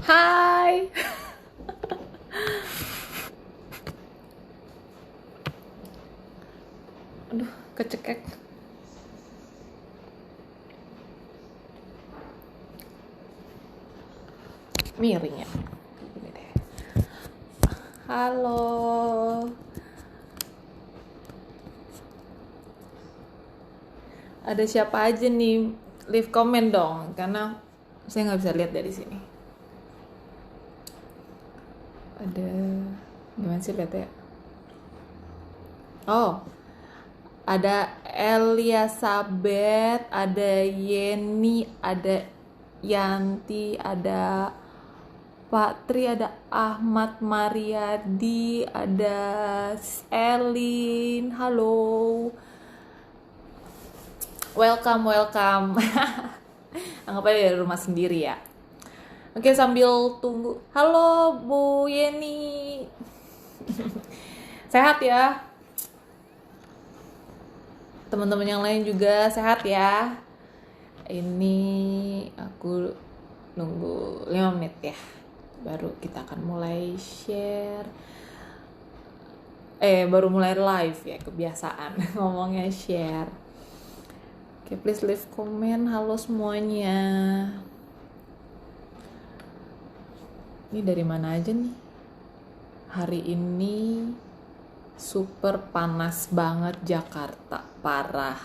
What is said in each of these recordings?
Hai. Aduh, kecekek. Miring ya. Gini deh. Halo. Ada siapa aja nih? Leave comment dong, karena saya nggak bisa lihat dari sini. Ada gimana sih lihatnya? Oh, ada Eliasabeth, ada Yeni, ada Yanti, ada Pak Tri, ada Ahmad Mariadi, ada Elin. Halo. Welcome. Anggap aja dari rumah sendiri ya. Oke, sambil tunggu. Halo Bu Yeni. Sehat ya? Teman-teman yang lain juga sehat ya? Ini aku nunggu 5 menit ya. Baru kita akan mulai share. Baru mulai live ya, kebiasaan ngomongnya share. Oke, please leave comment. Halo semuanya. Ini dari mana aja nih? Hari ini super panas banget Jakarta, parah.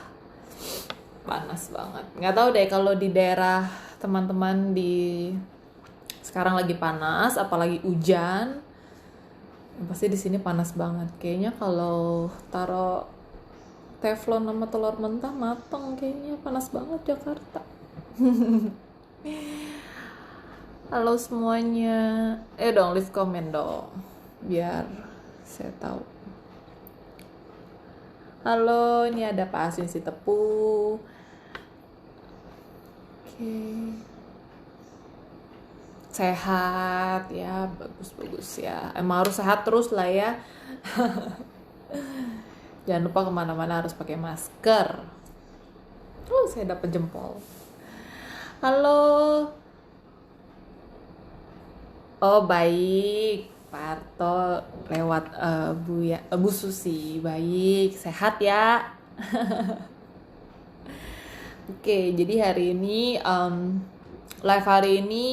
Panas banget. Nggak tahu deh kalau di daerah teman-teman di sekarang lagi panas, apalagi hujan. Pasti di sini panas banget. Kayaknya kalau taruh teflon sama telur mentah mateng, kayaknya panas banget Jakarta. Halo semuanya. Dong leave comment dong, biar saya tahu. Halo, ini ada Pak Asin si Tepu. Oke. Sehat ya, bagus ya. Emang harus sehat terus lah ya. Jangan lupa kemana-mana harus pakai masker. Saya dapat jempol. Halo. Oh baik, Pak Arto lewat Bu Susi. Baik, sehat ya. Oke, jadi hari ini live hari ini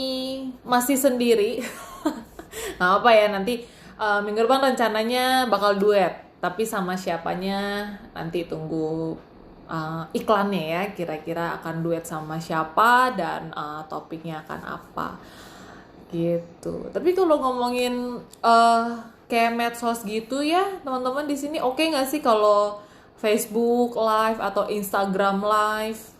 masih sendiri. Nggak apa ya, nanti minggu depan rencananya bakal duet. Tapi sama siapanya nanti tunggu iklannya ya. Kira-kira akan duet sama siapa dan topiknya akan apa. Gitu. Tapi kalau ngomongin kayak medsos gitu ya, teman-teman di sini oke nggak sih kalau Facebook Live atau Instagram Live?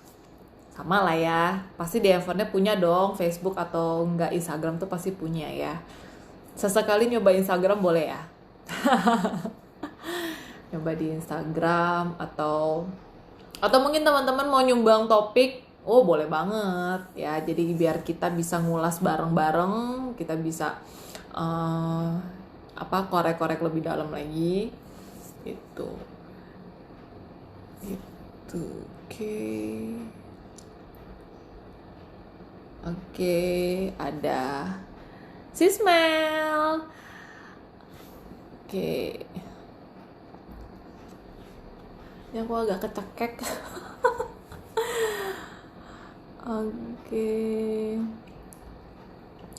Sama lah ya. Pasti di handphonenya punya dong Facebook atau enggak Instagram tuh pasti punya ya. Sesekali nyoba Instagram boleh ya. Nyoba di Instagram atau mungkin teman-teman mau nyumbang topik. Oh boleh banget ya, jadi biar kita bisa ngulas bareng-bareng, kita bisa korek-korek lebih dalam lagi itu oke, ada Sismel. Oke, ini aku agak kecekek. Oke.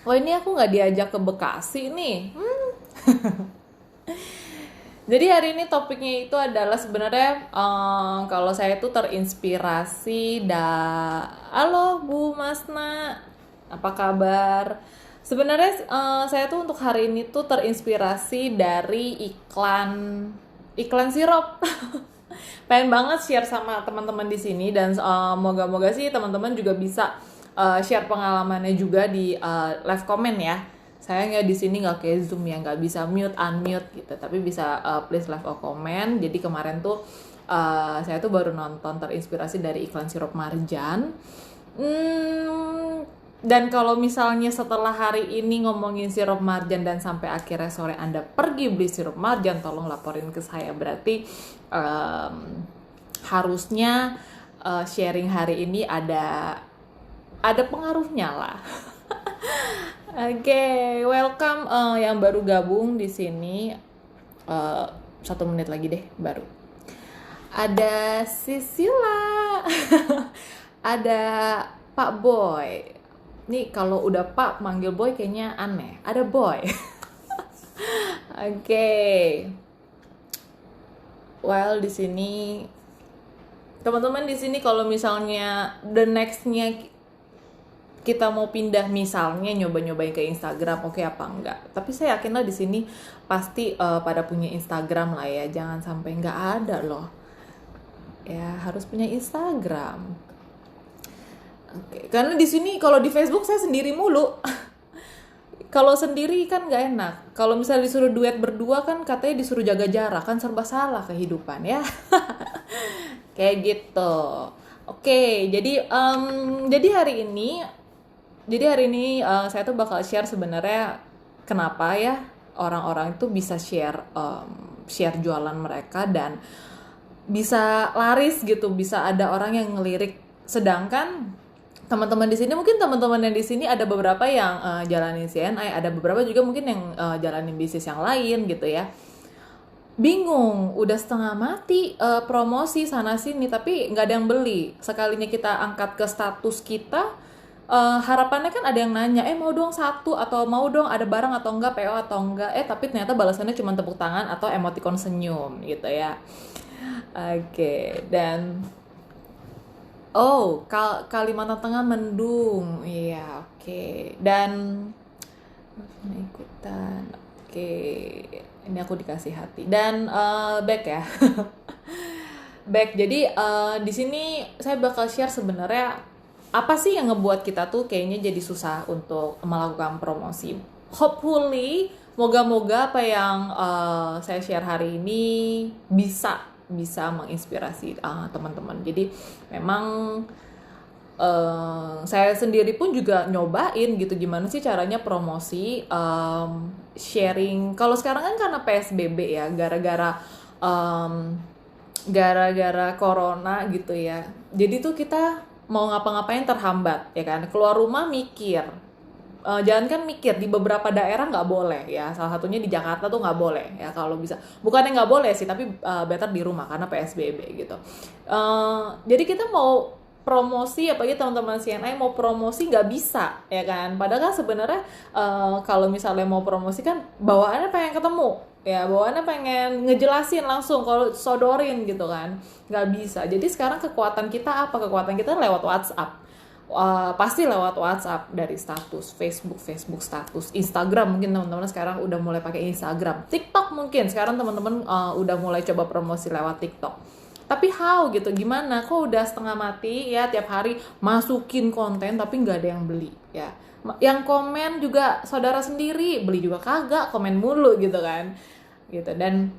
Oh ini aku nggak diajak ke Bekasi nih. Jadi hari ini topiknya itu adalah sebenarnya kalau saya itu terinspirasi Halo Bu Masna, apa kabar? Sebenarnya saya tuh untuk hari ini tuh terinspirasi dari iklan sirup. Pengen banget share sama teman-teman di sini dan moga-moga sih teman-teman juga bisa share pengalamannya juga di live comment ya. Saya nggak di sini nggak kayak Zoom ya, nggak bisa mute unmute gitu, tapi bisa please leave a comment. Jadi kemarin tuh saya tuh baru nonton terinspirasi dari iklan sirup marjan. Dan kalau misalnya setelah hari ini ngomongin sirup marjan dan sampai akhirnya sore Anda pergi beli sirup marjan, tolong laporin ke saya. Berarti harusnya sharing hari ini ada pengaruhnya lah. Oke, welcome yang baru gabung di sini. 1 menit lagi deh baru. Ada Sisila, ada Pak Boy. Nih kalau udah Pak manggil Boy kayaknya aneh. Ada Boy. Oke. Well, di sini teman-teman di sini kalau misalnya the nextnya kita mau pindah misalnya nyoba-nyobain ke Instagram, oke apa enggak? Tapi saya yakin lah di sini pasti pada punya Instagram lah ya, jangan sampai nggak ada loh. Ya harus punya Instagram. Oke, karena di sini kalau di Facebook saya sendiri mulu. Kalau sendiri kan nggak enak. Kalau misalnya disuruh duet berdua kan katanya disuruh jaga jarak, kan serba salah kehidupan ya. Kayak gitu. Oke, jadi hari ini saya tuh bakal share sebenarnya kenapa ya orang-orang itu bisa share jualan mereka dan bisa laris gitu, bisa ada orang yang ngelirik. Sedangkan teman-teman di sini mungkin teman-teman yang di sini ada beberapa yang jalanin CNI, ada beberapa juga mungkin yang jalanin bisnis yang lain gitu ya. Bingung, udah setengah mati promosi sana sini tapi nggak ada yang beli. Sekalinya kita angkat ke status kita, harapannya kan ada yang nanya, mau dong satu atau mau dong ada barang atau enggak, PO atau enggak, tapi ternyata balasannya cuma tepuk tangan atau emoticon senyum gitu ya. Oke, dan Kalimantan Tengah mendung, iya oke. Dan ikutan, oke. Ini aku dikasih hati dan back ya. Back. Jadi di sini saya bakal share sebenarnya apa sih yang ngebuat kita tuh kayaknya jadi susah untuk melakukan promosi. Hopefully, moga-moga apa yang saya share hari ini bisa menginspirasi teman-teman. Jadi memang saya sendiri pun juga nyobain gitu gimana sih caranya promosi, sharing. Kalau sekarang kan karena PSBB ya, gara-gara corona gitu ya. Jadi tuh kita mau ngapa-ngapain terhambat ya kan. Keluar rumah mikir. Jangan kan mikir, di beberapa daerah nggak boleh ya. Salah satunya di Jakarta tuh nggak boleh ya kalau bisa. Bukannya nggak boleh sih, tapi better di rumah karena PSBB gitu. Jadi kita mau promosi, apalagi teman-teman CNI mau promosi nggak bisa ya kan. Padahal kan sebenarnya kalau misalnya mau promosi kan bawaannya pengen ketemu ya, bawaannya pengen ngejelasin langsung, kalau sodorin gitu kan nggak bisa. Jadi sekarang kekuatan kita apa? Kekuatan kita lewat WhatsApp. Pasti lewat WhatsApp, dari status Facebook status, Instagram mungkin teman-teman sekarang udah mulai pakai Instagram, TikTok mungkin sekarang teman-teman udah mulai coba promosi lewat TikTok. Tapi how gitu, gimana? Kok udah setengah mati ya tiap hari masukin konten tapi nggak ada yang beli ya. Yang komen juga saudara sendiri, beli juga kagak, komen mulu gitu kan. Gitu. Dan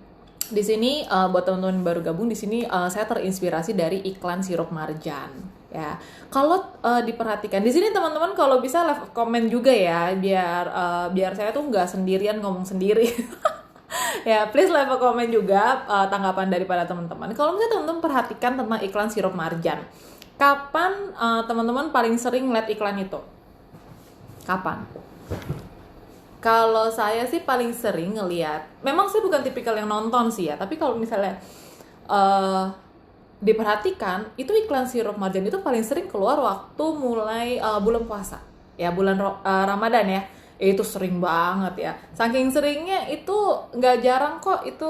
di sini buat teman-teman baru gabung di sini saya terinspirasi dari iklan sirup marjan. Ya, kalau diperhatikan di sini teman-teman kalau bisa leave komen juga ya, biar saya tuh nggak sendirian ngomong sendiri. Ya, please leave a comment juga tanggapan daripada teman-teman. Kalau misalnya teman-teman perhatikan tentang iklan sirup marjan, kapan teman-teman paling sering lihat iklan itu? Kapan? Kalau saya sih paling sering ngelihat, memang saya bukan tipikal yang nonton sih ya, tapi kalau misalnya diperhatikan, itu iklan sirup marjan itu paling sering keluar waktu mulai bulan puasa, ya bulan Ramadan ya. Itu sering banget ya. Saking seringnya itu nggak jarang kok itu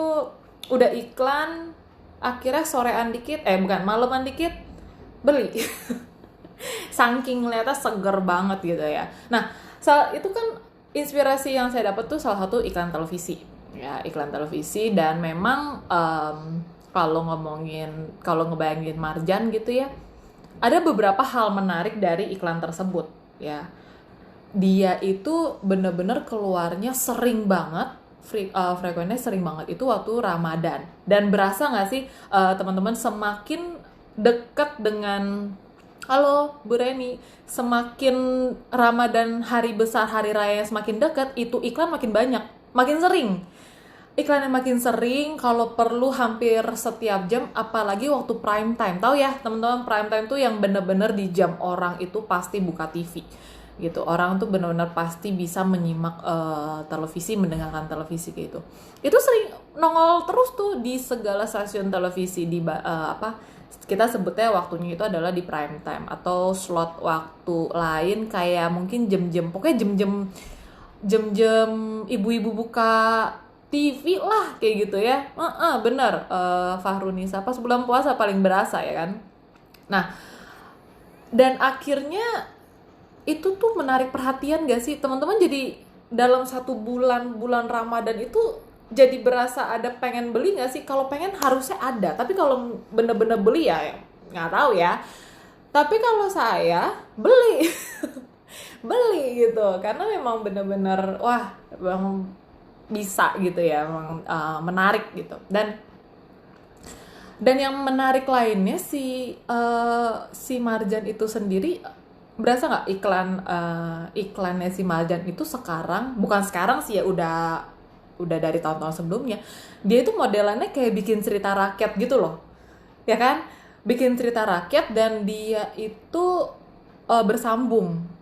udah iklan, akhirnya sorean dikit, malaman dikit beli. Saking ngeliatnya seger banget gitu ya. Nah, itu kan inspirasi yang saya dapat tuh salah satu iklan televisi. Ya, iklan televisi. Dan memang kalau ngebayangin marjan gitu ya, ada beberapa hal menarik dari iklan tersebut ya. Dia itu bener-bener keluarnya sering banget, frekuensinya sering banget itu waktu Ramadan. Dan berasa nggak sih teman-teman, semakin dekat dengan, halo Bu Reni, semakin Ramadan, hari besar, hari raya semakin dekat, itu iklan makin banyak, makin sering. Iklannya makin sering, kalau perlu hampir setiap jam, apalagi waktu prime time. Tahu ya teman-teman, prime time tuh yang bener-bener di jam orang itu pasti buka TV. gitu. Orang tuh benar-benar pasti bisa menyimak televisi, mendengarkan televisi kayak gitu. Itu sering nongol terus tuh di segala stasiun televisi di kita sebutnya waktunya itu adalah di prime time atau slot waktu lain kayak mungkin jam-jam, pokoknya jam-jam ibu-ibu buka TV lah kayak gitu ya. Bener, Fahrunisa pas bulan puasa paling berasa ya kan. Nah, dan akhirnya itu tuh menarik perhatian gak sih teman-teman? Jadi dalam satu bulan Ramadan itu jadi berasa ada pengen beli gak sih? Kalau pengen harusnya ada, tapi kalau bener-bener beli ya nggak tahu ya. Tapi kalau saya beli beli gitu karena memang bener-bener wah memang bisa gitu ya, memang menarik gitu. Dan yang menarik lainnya si Marjan itu sendiri, berasa nggak iklannya si Marjan itu sekarang, bukan sekarang sih ya, udah dari tahun-tahun sebelumnya, dia itu modelannya kayak bikin cerita rakyat gitu loh, ya kan? Bikin cerita rakyat dan dia itu bersambung.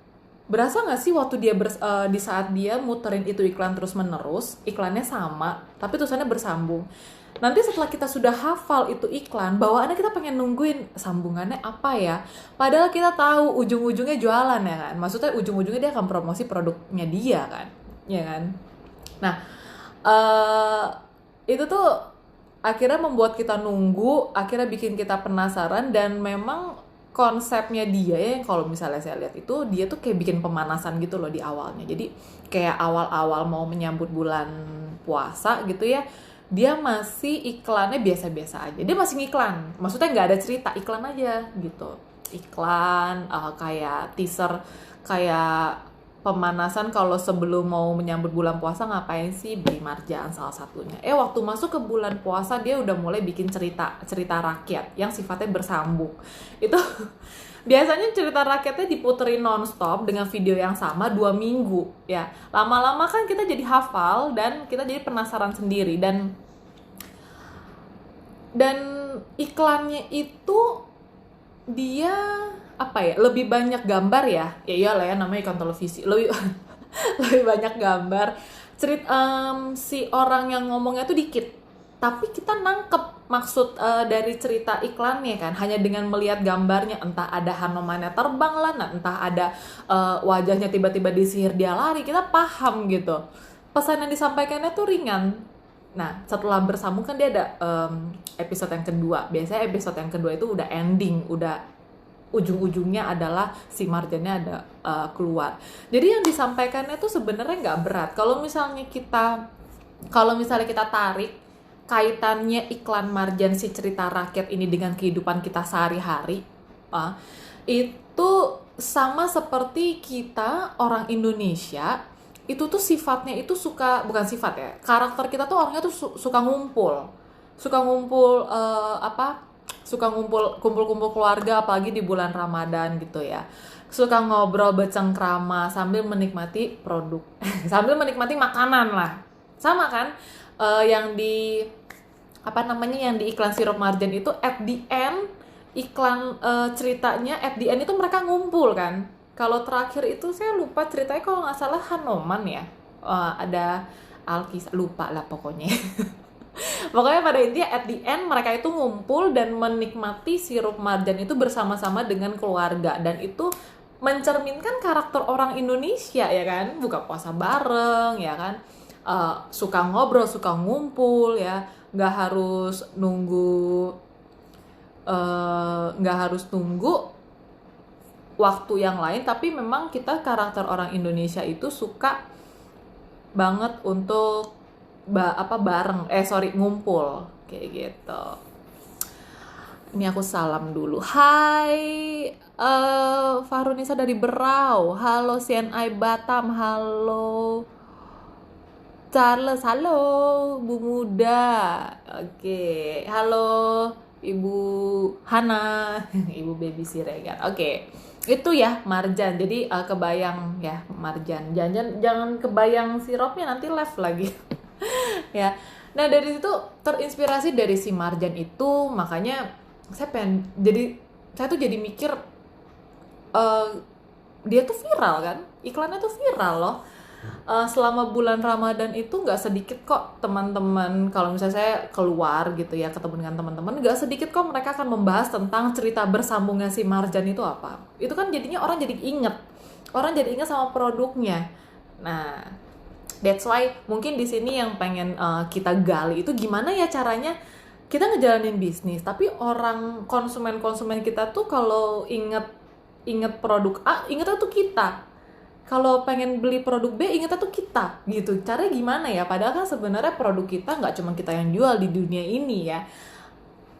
Berasa nggak sih waktu dia di saat dia muterin itu iklan terus menerus, iklannya sama tapi tulisannya bersambung. Nanti setelah kita sudah hafal itu iklan, bawaannya kita pengen nungguin sambungannya apa ya. Padahal kita tahu ujung-ujungnya jualan ya kan. Maksudnya ujung-ujungnya dia akan promosi produknya dia kan, ya kan. Nah, itu tuh akhirnya membuat kita nunggu, akhirnya bikin kita penasaran. Dan memang konsepnya dia ya, kalau misalnya saya lihat itu dia tuh kayak bikin pemanasan gitu loh di awalnya. Jadi kayak awal-awal mau menyambut bulan puasa gitu ya, dia masih iklannya biasa-biasa aja. Dia masih ngiklan, maksudnya nggak ada cerita, iklan aja gitu. Iklan kayak teaser, kayak pemanasan kalau sebelum mau menyambut bulan puasa ngapain sih, beli Marjan salah satunya. Waktu masuk ke bulan puasa dia udah mulai bikin cerita rakyat yang sifatnya bersambung. Itu biasanya cerita rakyatnya diputerin nonstop dengan video yang sama 2 minggu ya. Lama-lama kan kita jadi hafal dan kita jadi penasaran sendiri. Dan iklannya itu dia apa ya, lebih banyak gambar ya iyalah ya, namanya iklan televisi, lebih lebih banyak gambar. Si orang yang ngomongnya tuh dikit, tapi kita nangkep maksud dari cerita iklannya kan, hanya dengan melihat gambarnya. Entah ada Hanomannya terbang lah, entah ada wajahnya tiba-tiba disihir dia lari, kita paham gitu. Pesan yang disampaikannya tuh ringan. Nah, setelah bersambung kan dia ada episode yang kedua. Biasanya episode yang kedua itu udah ending, udah ujung-ujungnya adalah si Marjannya ada keluar. Jadi yang disampaikannya tuh sebenarnya nggak berat. Kalau misalnya kita tarik kaitannya iklan Marjan si cerita rakyat ini dengan kehidupan kita sehari-hari, itu sama seperti kita orang Indonesia itu tuh sifatnya itu bukan sifat ya, karakter kita tuh orangnya tuh suka ngumpul kumpul-kumpul keluarga, apalagi di bulan Ramadan gitu ya. Suka ngobrol bercengkrama sambil menikmati produk sambil menikmati makanan lah. Sama kan yang di iklan sirup Marjan itu at the end, iklan ceritanya at the end itu mereka ngumpul kan. Kalau terakhir itu saya lupa ceritanya, kalau nggak salah Hanoman ya, ada Alkis, lupa lah pokoknya. Pokoknya pada intinya at the end mereka itu ngumpul dan menikmati sirup Marjan itu bersama-sama dengan keluarga. Dan itu mencerminkan karakter orang Indonesia ya kan, buka puasa bareng ya kan, suka ngobrol, suka ngumpul ya, nggak harus nunggu waktu yang lain. Tapi memang kita karakter orang Indonesia itu suka banget untuk ngumpul kayak gitu. Ini aku salam dulu. Hai Fahrunisa dari Berau. Halo CNI Batam. Halo Charles. Halo Bu Muda. Oke. Halo Ibu Hana. Ibu Baby Siregar. Oke. Itu ya Marjan. Jadi kebayang ya Marjan. Jangan kebayang sirupnya, nanti left lagi. Ya. Nah, dari situ terinspirasi dari si Marjan itu, makanya saya tuh jadi mikir dia tuh viral kan, iklannya tuh viral loh. Selama bulan Ramadan itu nggak sedikit kok teman-teman, kalau misalnya saya keluar gitu ya, ketemu dengan teman-teman, nggak sedikit kok mereka akan membahas tentang cerita bersambungnya si Marjan itu apa. Itu kan jadinya orang jadi inget sama produknya. Nah, that's why mungkin di sini yang pengen kita gali itu gimana ya caranya kita ngejalanin bisnis, tapi orang konsumen kita tuh kalau inget produk A, ingetnya tuh kita. Kalau pengen beli produk B, ingetnya tuh kita gitu. Caranya gimana ya? Padahal kan sebenarnya produk kita nggak cuma kita yang jual di dunia ini ya.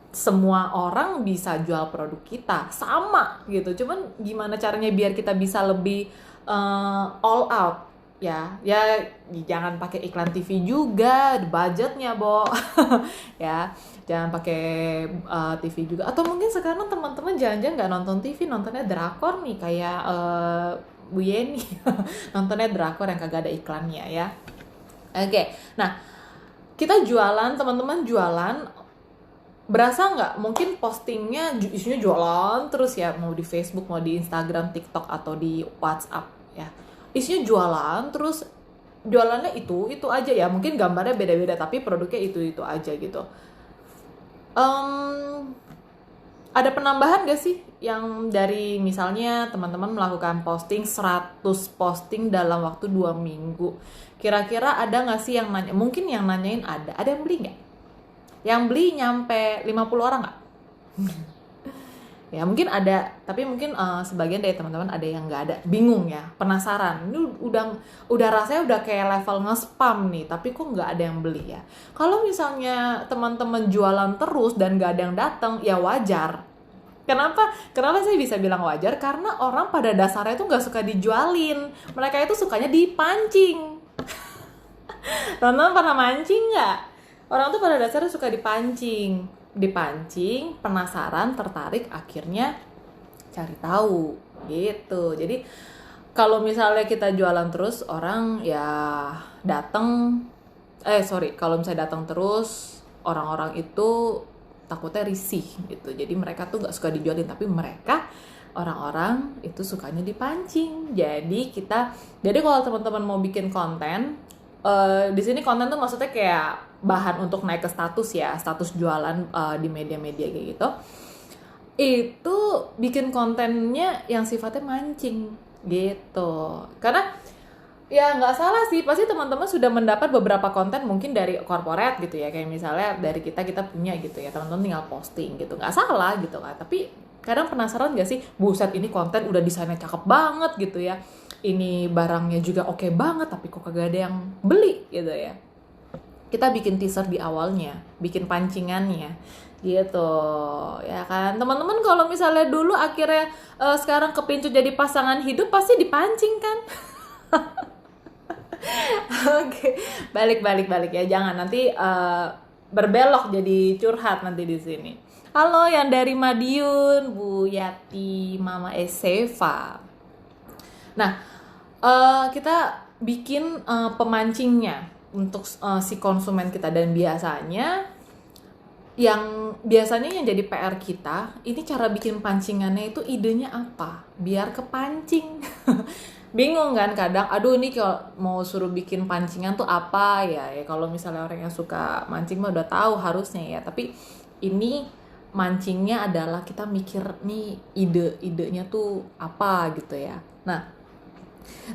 Semua orang bisa jual produk kita sama gitu. Cuman gimana caranya biar kita bisa lebih all out ya jangan pakai iklan TV juga, budgetnya Bo. Ya jangan pakai TV juga, atau mungkin sekarang teman-teman jangan-jangan nggak nonton TV, nontonnya drakor nih kayak Bu Yeni. Nontonnya drakor yang kagak ada iklannya ya. Oke, nah kita jualan, teman-teman jualan, berasa nggak mungkin postingnya isinya jualan terus ya, mau di Facebook, mau di Instagram, TikTok, atau di WhatsApp ya, isinya jualan terus, jualannya itu aja ya, mungkin gambarnya beda-beda tapi produknya itu aja gitu. Ada penambahan gak sih yang dari misalnya teman-teman melakukan posting 100 posting dalam waktu 2 minggu, kira-kira ada gak sih yang nanya? Mungkin yang nanyain ada yang beli gak? Yang beli nyampe 50 orang gak? Ya mungkin ada, tapi mungkin sebagian dari teman-teman ada yang nggak ada, bingung ya, penasaran. Ini udah rasanya udah kayak level nge-spam nih, tapi kok nggak ada yang beli ya. Kalau misalnya teman-teman jualan terus dan nggak ada yang datang, ya wajar. Kenapa saya bisa bilang wajar? Karena orang pada dasarnya itu nggak suka dijualin, mereka itu sukanya dipancing. Teman-teman pernah mancing nggak? Orang tuh pada dasarnya suka dipancing, penasaran, tertarik, akhirnya cari tahu gitu. Jadi kalau misalnya kita jualan terus, orang ya datang, kalau misalnya datang terus, orang-orang itu takutnya risih gitu. Jadi mereka tuh nggak suka dijualin, tapi mereka orang-orang itu sukanya dipancing. Jadi kalau teman-teman mau bikin konten, di sini konten tuh maksudnya kayak bahan untuk naik ke status ya, status jualan di media-media kayak gitu. Itu bikin kontennya yang sifatnya mancing gitu. Karena ya nggak salah sih, pasti teman-teman sudah mendapat beberapa konten mungkin dari corporate gitu ya, kayak misalnya dari kita punya gitu ya, teman-teman tinggal posting gitu, nggak salah gitu kan. Tapi kadang penasaran nggak sih, buset ini konten udah desainnya cakep banget gitu ya, ini barangnya juga oke banget, tapi kok kagak ada yang beli gitu ya. Kita bikin teaser di awalnya, bikin pancingannya gitu ya kan. Teman-teman kalau misalnya dulu akhirnya sekarang kepincut jadi pasangan hidup, pasti dipancing kan. Oke, balik ya, jangan nanti berbelok jadi curhat nanti di sini. Halo yang dari Madiun, Bu Yati, Mama Eseva. Nah, kita bikin pemancingnya untuk si konsumen kita, dan biasanya yang jadi PR kita ini cara bikin pancingannya itu, idenya apa biar kepancing. Bingung kan kadang, aduh ini kalau mau suruh bikin pancingan tuh apa ya, kalau misalnya orang yang suka mancing mah udah tahu harusnya ya, tapi ini mancingnya adalah kita mikir nih idenya tuh apa gitu ya. Nah,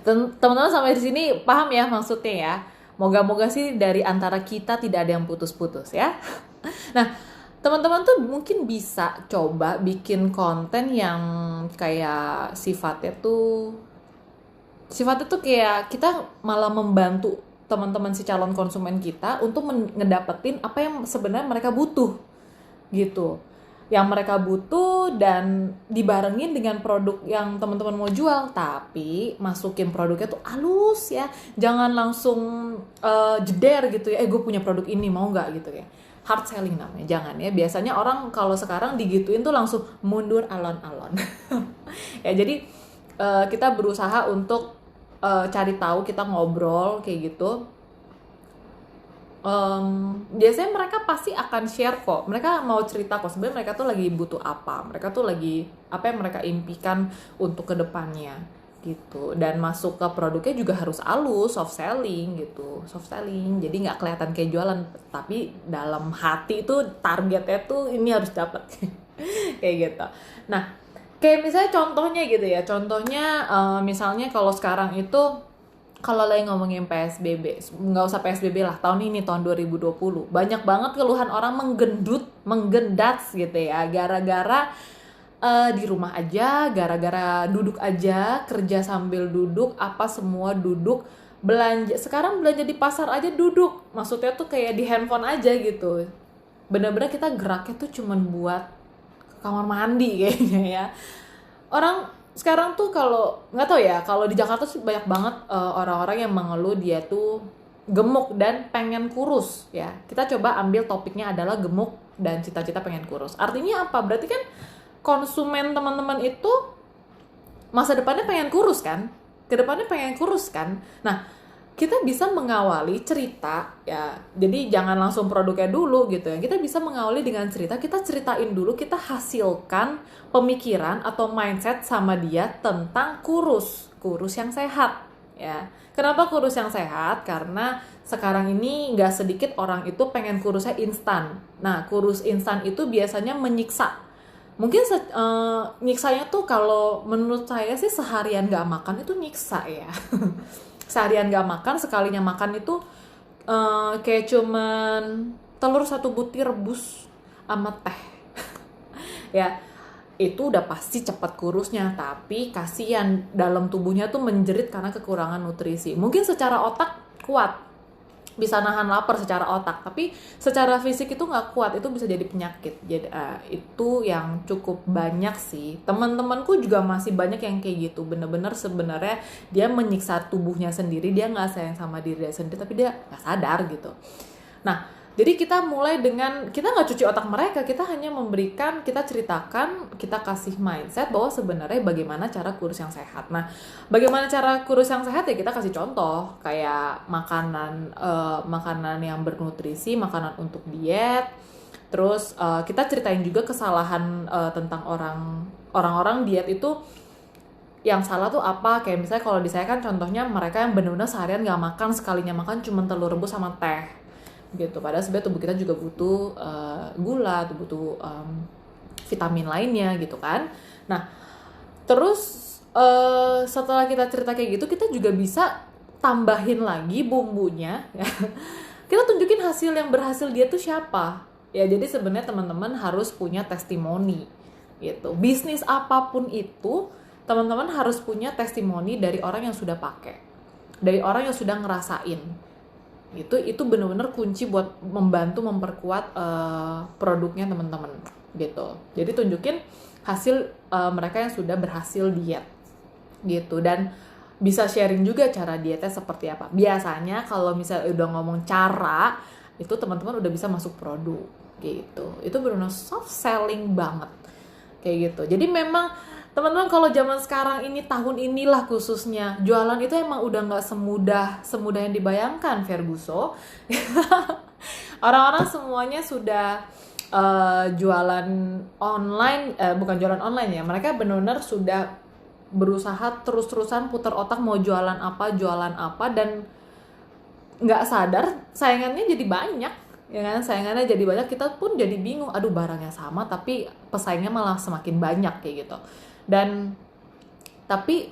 teman-teman sampai di sini paham ya maksudnya ya. Moga-moga sih dari antara kita tidak ada yang putus-putus ya. Nah, teman-teman tuh mungkin bisa coba bikin konten yang kayak sifatnya tuh kayak kita malah membantu teman-teman si calon konsumen kita untuk ngedapetin apa yang sebenarnya mereka butuh gitu. Yang mereka butuh dan dibarengin dengan produk yang teman-teman mau jual, tapi masukin produknya tuh halus ya, jangan langsung jeder gitu ya, gue punya produk ini mau nggak gitu ya, hard selling namanya, jangan ya. Biasanya orang kalau sekarang digituin tuh langsung mundur alon-alon. Ya jadi kita berusaha untuk cari tahu, kita ngobrol kayak gitu. Biasanya mereka pasti akan share kok, mereka mau cerita kok sebenarnya mereka tuh lagi butuh apa, mereka tuh lagi apa yang mereka impikan untuk kedepannya gitu. Dan masuk ke produknya juga harus halus, soft selling gitu, soft selling. Jadi nggak kelihatan kayak jualan, tapi dalam hati itu targetnya tuh ini harus dapat kayak gitu. Nah, kayak misalnya contohnya gitu ya, contohnya misalnya kalau sekarang itu kalau lagi ngomongin PSBB, nggak usah PSBB lah, tahun ini tahun 2020 banyak banget keluhan orang menggendat gitu ya, gara-gara di rumah aja, gara-gara duduk aja, kerja sambil duduk, apa semua duduk, belanja. Sekarang belanja di pasar aja duduk. Maksudnya tuh kayak di handphone aja gitu. Bener-bener kita geraknya tuh cuman buat ke kamar mandi kayaknya ya. Orang sekarang tuh kalau nggak tahu ya, kalau di Jakarta tuh banyak banget orang-orang yang mengeluh dia tuh gemuk dan pengen kurus ya. Kita coba ambil topiknya adalah gemuk dan cita-cita pengen kurus. Artinya apa? Berarti kan konsumen teman-teman itu masa depannya pengen kurus kan, kedepannya pengen kurus kan. Nah, kita bisa mengawali cerita ya, jadi jangan langsung produknya dulu gitu ya. Kita bisa mengawali dengan cerita, kita ceritain dulu, kita hasilkan pemikiran atau mindset sama dia tentang kurus yang sehat ya. Kenapa kurus yang sehat? Karena sekarang ini nggak sedikit orang itu pengen kurusnya instan. Nah, kurus instan itu biasanya menyiksa. Mungkin nyiksanya tuh kalau menurut saya sih seharian gak makan itu nyiksa ya. Seharian gak makan, sekalinya makan itu kayak cuman telur 1 butir rebus sama teh. Ya, itu udah pasti cepat kurusnya, tapi kasihan dalam tubuhnya tuh menjerit karena kekurangan nutrisi. Mungkin secara otak kuat, bisa nahan lapar secara otak, tapi secara fisik itu nggak kuat, itu bisa jadi penyakit. Jadi itu yang cukup banyak sih, teman-temanku juga masih banyak yang kayak gitu, bener-bener sebenarnya dia menyiksa tubuhnya sendiri, dia nggak sayang sama diri dia sendiri, tapi dia nggak sadar gitu. Nah, jadi kita mulai dengan, kita nggak cuci otak mereka, kita hanya memberikan, kita ceritakan, kita kasih mindset bahwa sebenarnya bagaimana cara kurus yang sehat. Nah, bagaimana cara kurus yang sehat ya kita kasih contoh, kayak makanan yang bernutrisi, makanan untuk diet. Terus kita ceritain juga kesalahan tentang orang-orang diet itu yang salah tuh apa. Kayak misalnya kalau di saya kan contohnya mereka yang benar-benar seharian nggak makan, sekalinya makan cuma telur rebus sama teh gitu. Padahal sebenarnya tubuh kita juga butuh gula, butuh vitamin lainnya gitu kan. Nah, terus setelah kita cerita kayak gitu, kita juga bisa tambahin lagi bumbunya ya. Kita tunjukin hasil yang berhasil dia tuh siapa ya. Jadi sebenarnya teman-teman harus punya testimoni gitu. Bisnis apapun itu teman-teman harus punya testimoni dari orang yang sudah pakai, dari orang yang sudah ngerasain. Itu benar-benar kunci buat membantu memperkuat produknya teman-teman gitu. Jadi tunjukin hasil mereka yang sudah berhasil diet gitu, dan bisa sharing juga cara dietnya seperti apa. Biasanya kalau misalnya udah ngomong cara, itu teman-teman udah bisa masuk produk gitu. Itu benar-benar soft selling banget kayak gitu. Jadi memang teman-teman kalau zaman sekarang ini, tahun inilah khususnya, jualan itu emang udah nggak semudah yang dibayangkan, Ferguso. Orang-orang semuanya sudah jualan online, bukan jualan online ya, mereka benar-benar sudah berusaha terus-terusan putar otak mau jualan apa, dan nggak sadar saingannya jadi banyak. Ya kan, saingannya jadi banyak, kita pun jadi bingung, aduh barangnya sama tapi pesaingnya malah semakin banyak kayak gitu. Dan tapi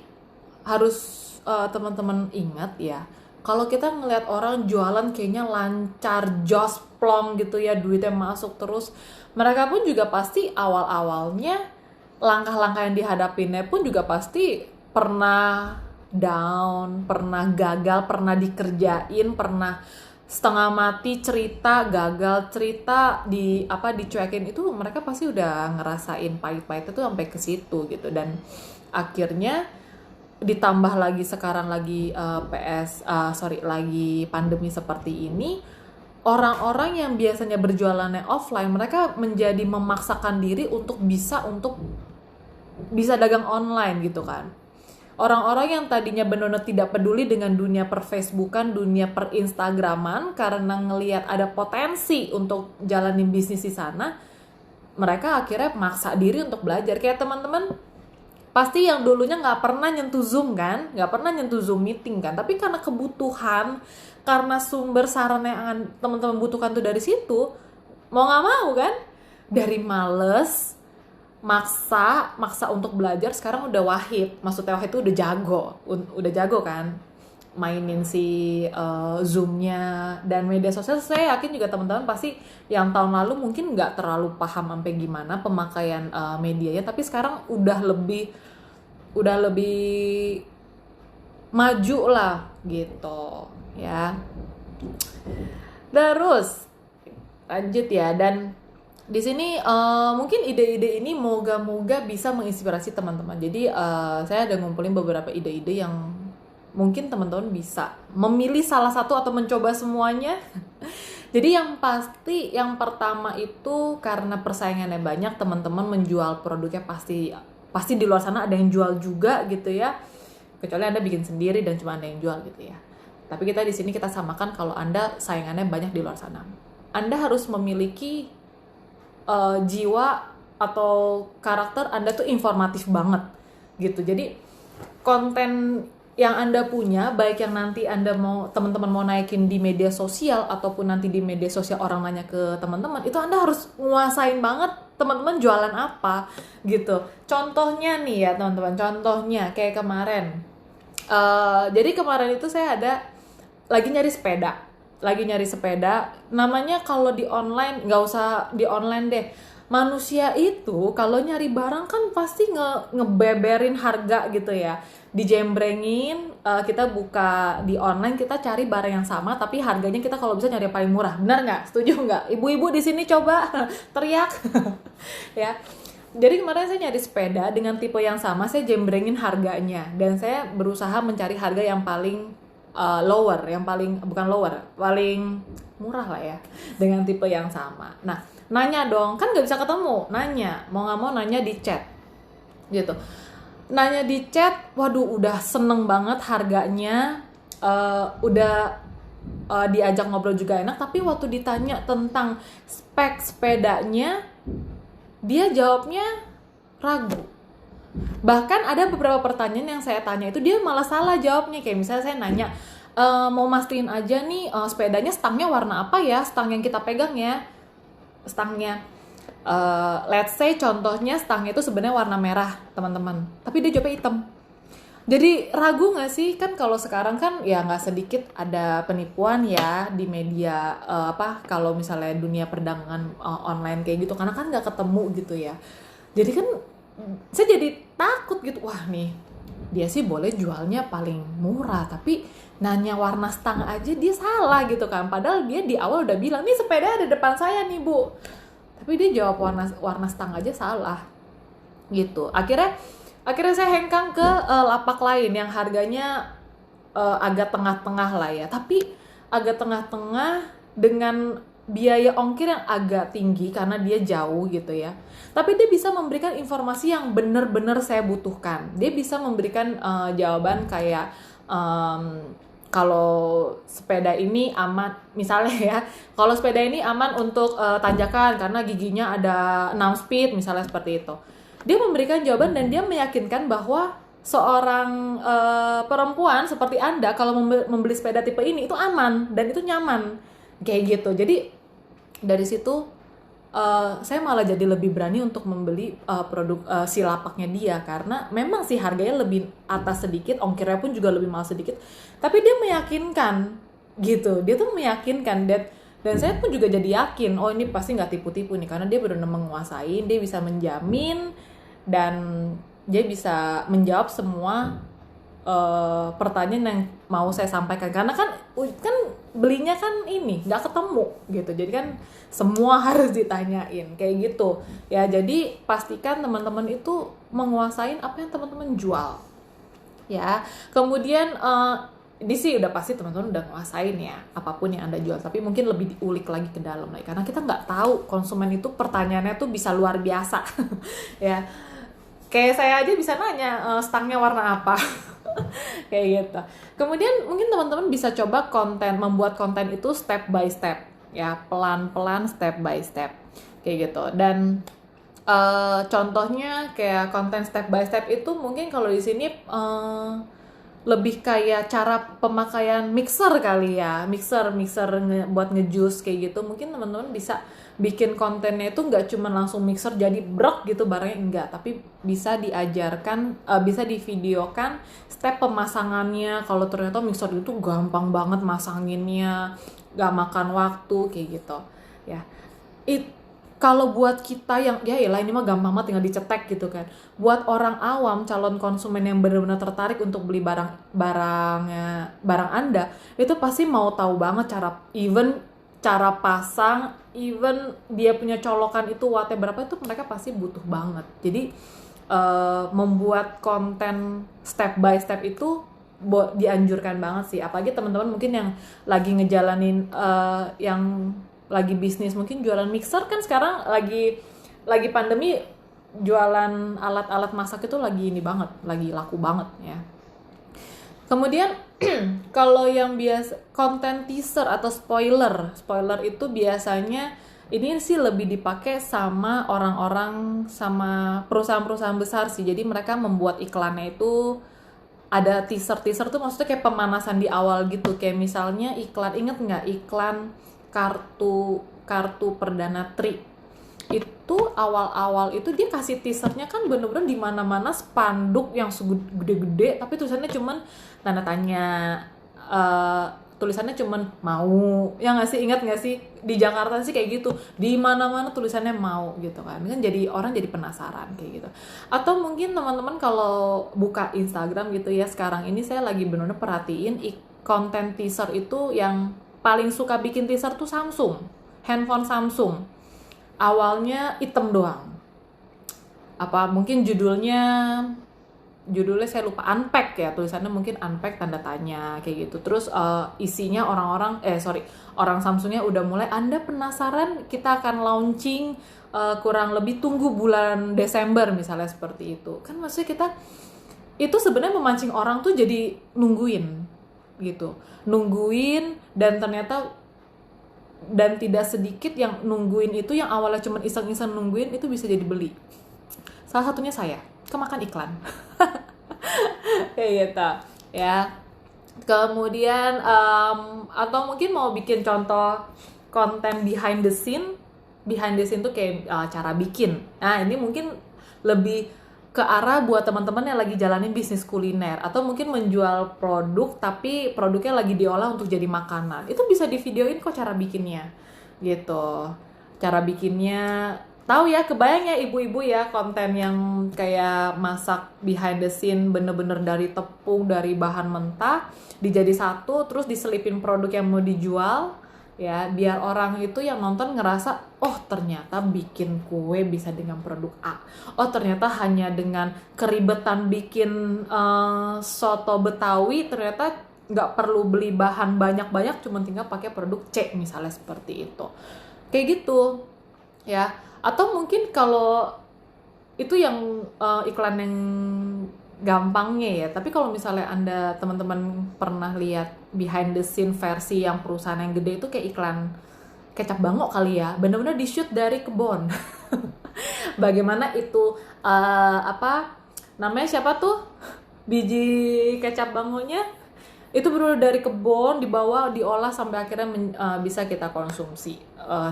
harus teman-teman ingat ya, kalau kita ngelihat orang jualan kayaknya lancar, josplong gitu ya, duitnya masuk terus, mereka pun juga pasti awal-awalnya langkah-langkah yang dihadapinnya pun juga pasti pernah down, pernah gagal, pernah dikerjain, pernah setengah mati cerita, gagal cerita, dicuekin, itu mereka pasti udah ngerasain pahit-pahitnya tuh sampai ke situ gitu. Dan akhirnya ditambah lagi sekarang lagi lagi pandemi seperti ini, orang-orang yang biasanya berjualannya offline, mereka menjadi memaksakan diri untuk bisa dagang online gitu kan. Orang-orang yang tadinya benar-benar tidak peduli dengan dunia per Facebookan, dunia per Instagraman, karena ngelihat ada potensi untuk jalanin bisnis di sana, mereka akhirnya maksa diri untuk belajar. Kayak teman-teman pasti yang dulunya nggak pernah nyentuh Zoom kan, nggak pernah nyentuh Zoom meeting kan, tapi karena kebutuhan, karena sumber sarana yang teman-teman butuhkan tuh dari situ, mau nggak mau kan, dari males, maksa untuk belajar, sekarang udah Wahid, maksudnya Wahid tuh udah jago kan, mainin si Zoom-nya dan media sosial. Saya yakin juga teman-teman pasti yang tahun lalu mungkin nggak terlalu paham sampai gimana pemakaian medianya, tapi sekarang udah lebih maju lah gitu ya. Terus lanjut ya, dan di sini mungkin ide-ide ini moga-moga bisa menginspirasi teman-teman. Jadi saya ada ngumpulin beberapa ide-ide yang mungkin teman-teman bisa memilih salah satu atau mencoba semuanya. Jadi yang pasti, yang pertama itu karena persaingannya banyak, teman-teman menjual produknya pasti di luar sana ada yang jual juga gitu ya. Kecuali Anda bikin sendiri dan cuma Anda yang jual gitu ya. Tapi kita di sini kita samakan kalau Anda saingannya banyak di luar sana. Anda harus memiliki jiwa atau karakter Anda tuh informatif banget gitu. Jadi konten yang Anda punya, baik yang nanti Anda teman-teman mau naikin di media sosial ataupun nanti di media sosial orang nanya ke teman-teman, itu Anda harus nguasain banget teman-teman jualan apa gitu. Contohnya nih ya teman-teman, contohnya kayak kemarin. Jadi kemarin itu saya lagi nyari sepeda. Namanya kalau di online, nggak usah di online deh. Manusia itu kalau nyari barang kan pasti ngebeberin harga gitu ya, dijembrengin. Kita buka di online, kita cari barang yang sama tapi harganya kita kalau bisa nyari yang paling murah. Benar nggak? Setuju nggak? Ibu-ibu di sini coba teriak ya. Jadi kemarin saya nyari sepeda dengan tipe yang sama, saya jembrengin harganya dan saya berusaha mencari harga yang paling lower, paling murah lah ya, dengan tipe yang sama. Nah, nanya dong, kan nggak bisa ketemu, mau nggak mau nanya di chat gitu. Nanya di chat, waduh udah seneng banget harganya, udah diajak ngobrol juga enak, tapi waktu ditanya tentang spek sepedanya, dia jawabnya ragu. Bahkan ada beberapa pertanyaan yang saya tanya itu dia malah salah jawabnya. Kayak misalnya saya nanya, mau mastiin aja nih sepedanya stangnya warna apa ya, stang yang kita pegang ya, stangnya let's say contohnya stangnya itu sebenarnya warna merah teman-teman, tapi dia jawabnya hitam. Jadi ragu nggak sih? Kan kalau sekarang kan ya nggak sedikit ada penipuan ya di media kalau misalnya dunia perdagangan online kayak gitu, karena kan nggak ketemu gitu ya. Jadi kan saya jadi takut gitu, wah nih dia sih boleh jualnya paling murah tapi nanya warna stang aja dia salah gitu kan, padahal dia di awal udah bilang nih sepeda ada depan saya nih bu, tapi dia jawab warna stang aja salah gitu. Akhirnya saya hengkang ke lapak lain yang harganya agak tengah-tengah lah ya, tapi agak tengah-tengah dengan biaya ongkir yang agak tinggi karena dia jauh gitu ya. Tapi dia bisa memberikan informasi yang benar-benar saya butuhkan. Dia bisa memberikan jawaban kayak kalau sepeda ini aman, misalnya ya, kalau sepeda ini aman untuk tanjakan karena giginya ada 6 speed misalnya seperti itu. Dia memberikan jawaban dan dia meyakinkan bahwa seorang perempuan seperti Anda kalau membeli sepeda tipe ini itu aman dan itu nyaman kayak gitu. Jadi dari situ saya malah jadi lebih berani untuk membeli produk si lapaknya dia, karena memang sih harganya lebih atas sedikit, ongkirnya pun juga lebih mahal sedikit, tapi dia meyakinkan gitu. Dia tuh meyakinkan dan saya pun juga jadi yakin, oh ini pasti nggak tipu-tipu nih, karena dia benar-benar menguasai, dia bisa menjamin dan dia bisa menjawab semua pertanyaan yang mau saya sampaikan. Karena kan belinya kan ini nggak ketemu gitu, jadi kan semua harus ditanyain kayak gitu ya. Jadi pastikan teman-teman itu menguasain apa yang teman-teman jual ya. Kemudian ini sih udah pasti teman-teman udah nguasain ya apapun yang Anda jual, tapi mungkin lebih diulik lagi ke dalam lagi, karena kita nggak tahu konsumen itu pertanyaannya tuh bisa luar biasa ya. Kayak saya aja bisa nanya stangnya warna apa kayak gitu. Kemudian mungkin teman-teman bisa coba membuat konten itu step by step ya, pelan-pelan, step by step kayak gitu. Dan Contohnya kayak konten step by step itu mungkin kalau di sini lebih kayak cara pemakaian mixer kali ya, buat ngejus kayak gitu. Mungkin teman-teman bisa bikin kontennya itu nggak cuma langsung mixer jadi brok gitu barangnya, enggak, tapi bisa diajarkan, bisa divideokan step pemasangannya. Kalau ternyata mixer itu gampang banget masanginnya, nggak makan waktu kayak gitu ya. Kalau buat kita yang ya elah ini mah gampang banget tinggal dicetek gitu kan. Buat orang awam, calon konsumen yang benar-benar tertarik untuk beli barang Anda, itu pasti mau tahu banget cara pasang, even dia punya colokan itu wattnya berapa, itu mereka pasti butuh banget. Jadi membuat konten step by step itu dianjurkan banget sih. Apalagi teman-teman mungkin yang lagi ngejalanin yang lagi bisnis, mungkin jualan mixer kan sekarang lagi pandemi, jualan alat-alat masak itu lagi ini banget, lagi laku banget ya. Kemudian kalau yang biasa konten teaser atau spoiler itu biasanya ini sih lebih dipakai sama orang-orang, sama perusahaan-perusahaan besar sih. Jadi mereka membuat iklannya itu ada teaser tuh maksudnya kayak pemanasan di awal gitu. Kayak misalnya iklan, inget nggak iklan kartu perdana Tri? Itu awal-awal itu dia kasih teasernya kan bener-bener di mana-mana spanduk yang gede-gede, tapi tulisannya cuman tanda tanya, tulisannya cuman mau, ya nggak sih, ingat nggak sih di Jakarta sih kayak gitu, di mana-mana tulisannya mau gitu kan jadi orang jadi penasaran kayak gitu. Atau mungkin teman-teman kalau buka Instagram gitu ya, sekarang ini saya lagi bener-bener perhatiin konten teaser itu yang paling suka bikin teaser tuh handphone Samsung. Awalnya item doang. Mungkin judulnya saya lupa, unpack ya, tulisannya mungkin unpack tanda tanya kayak gitu. Terus isinya orang Samsungnya udah mulai, Anda penasaran, kita akan launching kurang lebih tunggu bulan Desember misalnya, seperti itu. Kan maksudnya kita itu sebenarnya memancing orang tuh jadi nungguin gitu. Dan tidak sedikit yang nungguin itu, yang awalnya cuma iseng-iseng nungguin itu bisa jadi beli. Salah satunya saya, kemakan iklan. Kayak gitu ya. Kemudian atau mungkin mau bikin contoh konten behind the scene tuh kayak cara bikin. Nah ini mungkin lebih ke arah buat teman-teman yang lagi jalanin bisnis kuliner, atau mungkin menjual produk tapi produknya lagi diolah untuk jadi makanan. Itu bisa divideoin kok cara bikinnya gitu. Cara bikinnya tahu ya, kebayang ya ibu-ibu ya, konten yang kayak masak behind the scene, bener-bener dari tepung, dari bahan mentah dijadi satu, terus diselipin produk yang mau dijual ya, biar orang itu yang nonton ngerasa, oh ternyata bikin kue bisa dengan produk A, oh ternyata hanya dengan keribetan bikin soto Betawi ternyata nggak perlu beli bahan banyak-banyak, cuma tinggal pakai produk C misalnya, seperti itu kayak gitu ya. Atau mungkin kalau itu yang iklan yang gampangnya ya, tapi kalau misalnya Anda teman-teman pernah lihat behind the scene versi yang perusahaan yang gede itu kayak iklan kecap bango kali ya, benar-benar di shoot dari kebun. Bagaimana itu namanya siapa tuh, biji kecap bangonya itu benar-benar dari kebun dibawa, diolah sampai akhirnya bisa kita konsumsi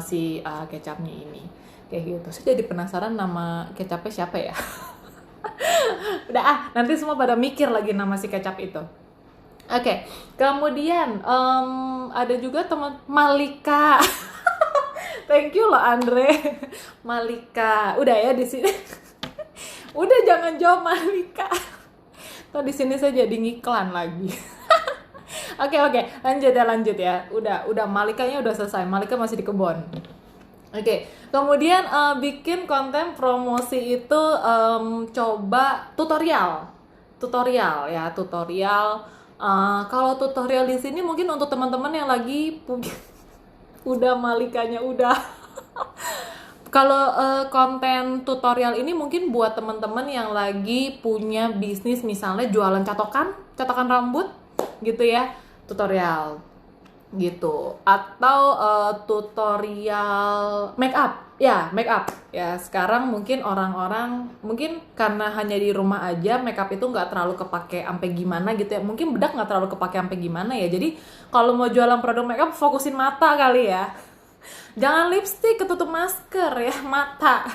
si kecapnya ini kayak gitu. Saya jadi penasaran nama kecapnya siapa ya. Udah nanti semua pada mikir lagi nama si kecap itu. Oke. Kemudian ada juga teman Malika. Thank you loh Andre. Malika. Udah ya di sini. Udah jangan jawab Malika. Tuh di sini saya jadi ngiklan lagi. Oke, lanjut ya. Udah Malikanya udah selesai. Malika masih di kebun. Oke, kemudian bikin konten promosi itu coba tutorial ya. Kalau tutorial di sini mungkin untuk teman-teman yang lagi udah Malikanya udah. Kalau konten tutorial ini mungkin buat teman-teman yang lagi punya bisnis, misalnya jualan catokan rambut gitu ya, tutorial. gitu, atau tutorial make up ya. Sekarang mungkin orang-orang mungkin karena hanya di rumah aja, make up itu nggak terlalu kepake sampai gimana gitu ya, mungkin bedak nggak terlalu kepake sampai gimana ya, jadi kalau mau jualan produk make up fokusin mata kali ya, jangan lipstick ketutup masker ya, mata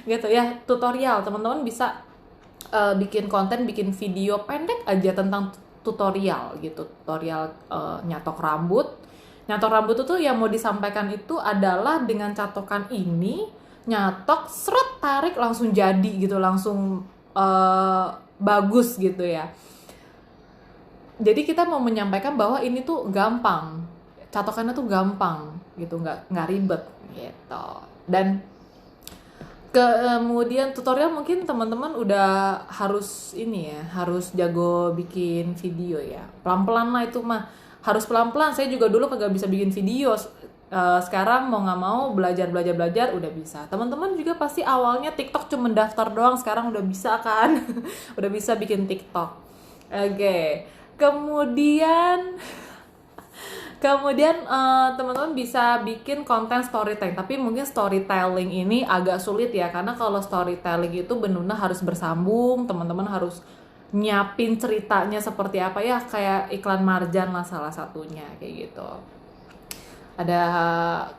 gitu ya. Tutorial teman-teman bisa bikin konten, bikin video pendek aja tentang tutorial gitu, tutorial nyatok rambut itu yang mau disampaikan itu adalah dengan catokan ini, nyatok seret, tarik langsung jadi gitu, langsung bagus gitu ya. Jadi kita mau menyampaikan bahwa ini tuh gampang, catokannya tuh gampang gitu, nggak ribet gitu. Dan kemudian tutorial mungkin teman-teman udah harus ini ya, harus jago bikin video ya. Pelan-pelan lah itu mah, harus pelan-pelan. Saya juga dulu kagak bisa bikin video. Sekarang mau nggak mau belajar udah bisa. Teman-teman juga pasti awalnya TikTok cuma daftar doang, sekarang udah bisa kan? Udah bisa bikin TikTok. Oke. Kemudian teman-teman bisa bikin konten storytelling, tapi mungkin storytelling ini agak sulit ya, karena kalau storytelling itu benar-benar harus bersambung, teman-teman harus nyiapin ceritanya seperti apa ya, kayak iklan Marjan lah salah satunya kayak gitu. Ada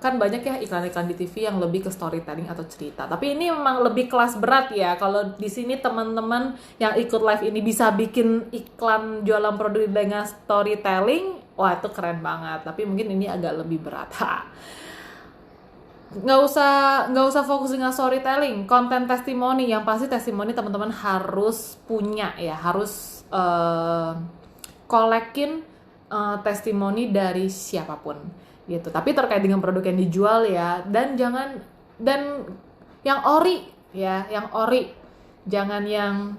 kan banyak ya iklan-iklan di TV yang lebih ke storytelling atau cerita. Tapi ini memang lebih kelas berat ya. Kalau di sini teman-teman yang ikut live ini bisa bikin iklan jualan produk dengan storytelling, wah itu keren banget. Tapi mungkin ini agak lebih berat. Nggak usah fokus dengan storytelling, konten testimoni. Yang pasti testimoni teman-teman harus punya ya, harus kolekin testimoni dari siapapun gitu. Tapi terkait dengan produk yang dijual ya, dan yang ori ya, yang ori, jangan yang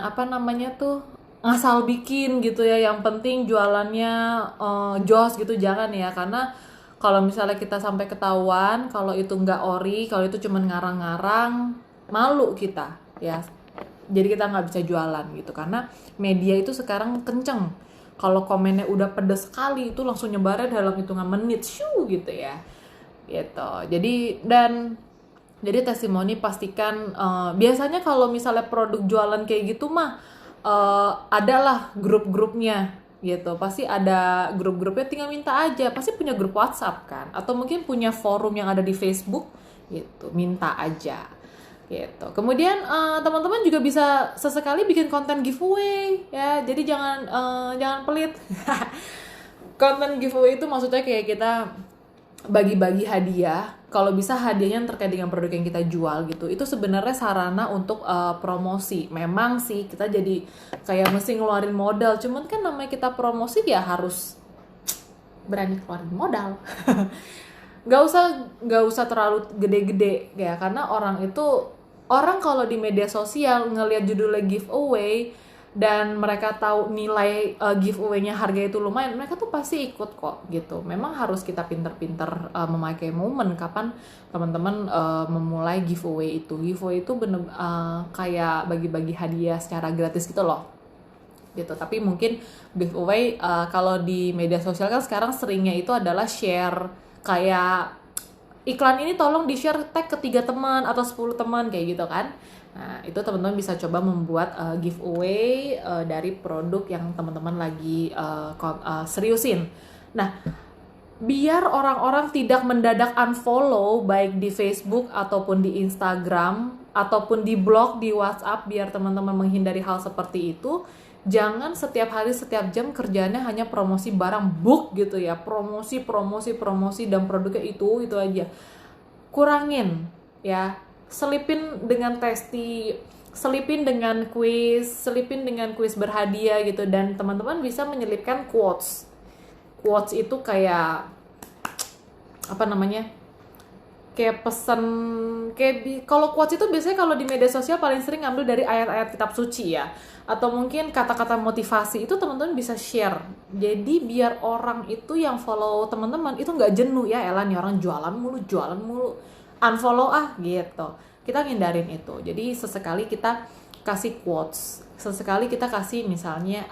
apa namanya tuh, ngasal bikin gitu ya. Yang penting jualannya jos gitu, jangan ya, karena kalau misalnya kita sampai ketahuan kalau itu nggak ori, kalau itu cuma ngarang-ngarang, malu kita ya. Jadi kita nggak bisa jualan gitu, karena media itu sekarang kenceng. Kalau komennya udah pedes sekali itu langsung nyebarnya dalam hitungan menit, gitu ya. Gitu. Jadi testimoni pastikan biasanya kalau misalnya produk jualan kayak gitu mah adalah grup-grupnya gitu. Pasti ada grup-grupnya, tinggal minta aja. Pasti punya grup WhatsApp kan, atau mungkin punya forum yang ada di Facebook gitu. Minta aja. Gitu. Kemudian teman-teman juga bisa sesekali bikin konten giveaway ya. Jadi jangan pelit. Konten giveaway itu maksudnya kayak kita bagi-bagi hadiah. Kalau bisa hadiahnya yang terkait dengan produk yang kita jual gitu. Itu sebenarnya sarana untuk promosi. Memang sih kita jadi kayak mesti ngeluarin modal. Cuman kan namanya kita promosi ya harus berani keluarin modal. Gak usah terlalu gede-gede ya, karena orang kalau di media sosial ngelihat judulnya giveaway dan mereka tahu nilai giveaway-nya harga itu lumayan, mereka tuh pasti ikut kok gitu. Memang harus kita pinter-pinter memakai momen kapan teman-teman memulai giveaway itu. Giveaway itu bener kayak bagi-bagi hadiah secara gratis gitu loh. Gitu. Tapi mungkin giveaway kalau di media sosial kan sekarang seringnya itu adalah share, kayak iklan ini tolong di-share tag ke 3 teman atau 10 teman kayak gitu kan. Nah, itu teman-teman bisa coba membuat giveaway dari produk yang teman-teman lagi seriusin. Nah, biar orang-orang tidak mendadak unfollow baik di Facebook ataupun di Instagram ataupun di blog, di WhatsApp, biar teman-teman menghindari hal seperti itu. Jangan setiap hari, setiap jam kerjaannya hanya promosi barang book gitu ya. Promosi dan produknya itu aja. Kurangin ya. Selipin dengan selipin dengan kuis berhadiah gitu. Dan teman-teman bisa menyelipkan quotes. Quotes itu kayak apa namanya? Kayak pesan, kalau quotes itu biasanya kalau di media sosial paling sering ngambil dari ayat-ayat kitab suci ya, atau mungkin kata-kata motivasi. Itu teman-teman bisa share, jadi biar orang itu yang follow teman-teman itu nggak jenuh ya, elah nih orang jualan mulu, unfollow gitu. Kita ngindarin itu. Jadi sesekali kita kasih quotes, sesekali kita kasih misalnya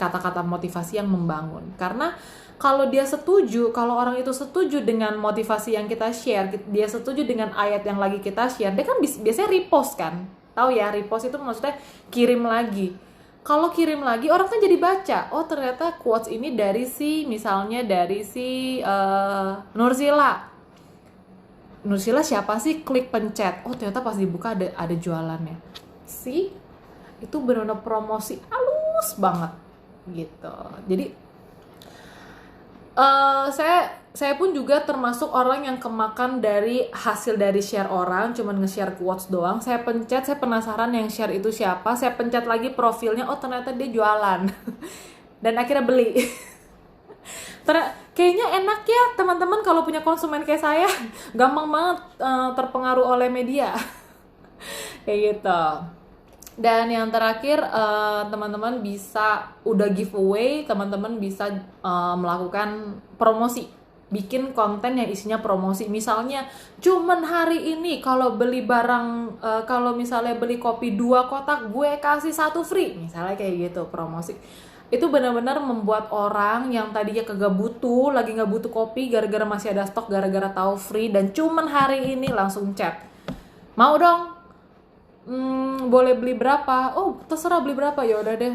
kata-kata motivasi yang membangun. Karena kalau dia setuju, kalau orang itu setuju dengan motivasi yang kita share, dia setuju dengan ayat yang lagi kita share, dia kan biasanya repost kan. Tahu ya, repost itu maksudnya kirim lagi. Kalau kirim lagi, orang kan jadi baca. Oh, ternyata quotes ini misalnya dari si Nursila. Nursila siapa sih? Klik pencet. Oh, ternyata pas dibuka ada jualannya. Itu benar-benar promosi halus banget gitu. Jadi saya pun juga termasuk orang yang kemakan dari hasil dari share orang, cuman nge-share quotes doang. Saya pencet, saya penasaran yang share itu siapa, saya pencet lagi profilnya, oh ternyata dia jualan. Dan akhirnya beli. Kayaknya enak ya teman-teman kalau punya konsumen kayak saya, gampang banget terpengaruh oleh media. Kayak gitu. Dan yang terakhir, teman-teman bisa udah giveaway, teman-teman bisa melakukan promosi, bikin konten yang isinya promosi. Misalnya cuman hari ini kalau beli barang, kalau misalnya beli kopi 2 kotak gue kasih 1 free, misalnya kayak gitu promosi. Itu benar-benar membuat orang yang tadinya kagak butuh, lagi nggak butuh kopi, gara-gara masih ada stok, gara-gara tahu free dan cuman hari ini langsung chat, mau dong, boleh beli berapa? Oh terserah beli berapa, ya udah deh,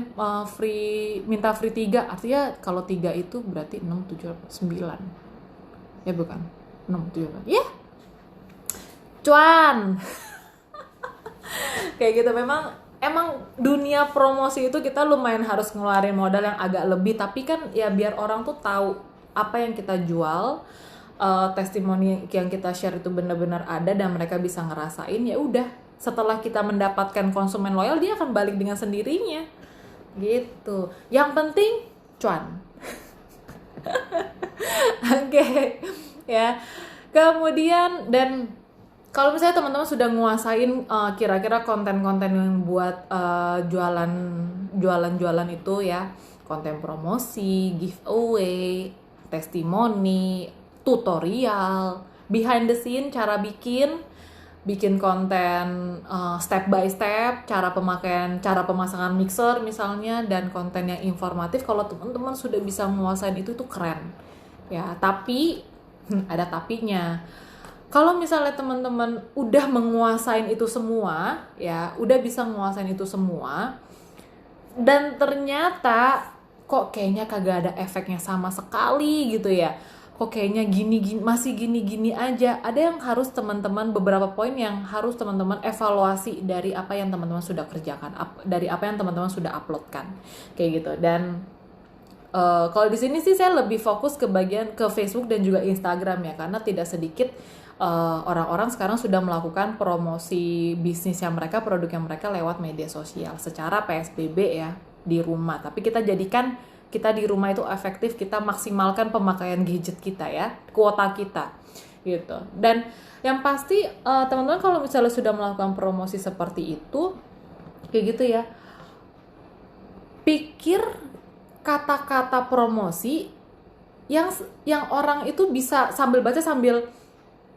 minta free 3. Artinya kalau 3 itu berarti 6, 7, 9 ya, bukan 6, 7, 8 ya, cuan. Kayak gitu. Emang dunia promosi itu kita lumayan harus ngeluarin modal yang agak lebih, tapi kan ya biar orang tuh tahu apa yang kita jual, testimoni yang kita share itu benar-benar ada dan mereka bisa ngerasain. Ya udah, setelah kita mendapatkan konsumen loyal, dia akan balik dengan sendirinya gitu. Yang penting cuan. Oke. Ya, kemudian, dan kalau misalnya teman-teman sudah nguasain kira-kira konten-konten yang buat jualan itu ya, konten promosi, giveaway, testimoni, tutorial, behind the scene, cara bikin konten step by step, cara pemasangan mixer misalnya, dan konten yang informatif. Kalau teman-teman sudah bisa menguasain itu tuh keren ya. Tapi ada tapinya. Kalau misalnya teman-teman udah menguasain itu semua ya, udah bisa menguasain itu semua, dan ternyata kok kayaknya kagak ada efeknya sama sekali gitu ya, kok kayaknya masih gini aja, ada yang harus teman-teman, beberapa poin yang harus teman-teman evaluasi dari apa yang teman-teman sudah kerjakan, dari apa yang teman-teman sudah uploadkan kayak gitu. Dan kalau di sini sih saya lebih fokus ke Facebook dan juga Instagram ya, karena tidak sedikit orang-orang sekarang sudah melakukan promosi bisnisnya mereka, produknya mereka lewat media sosial secara PSBB ya, di rumah. Tapi kita jadikan kita di rumah itu efektif, kita maksimalkan pemakaian gadget kita ya, kuota kita gitu. Dan yang pasti teman-teman kalau misalnya sudah melakukan promosi seperti itu kayak gitu ya, pikir kata-kata promosi yang orang itu bisa sambil baca sambil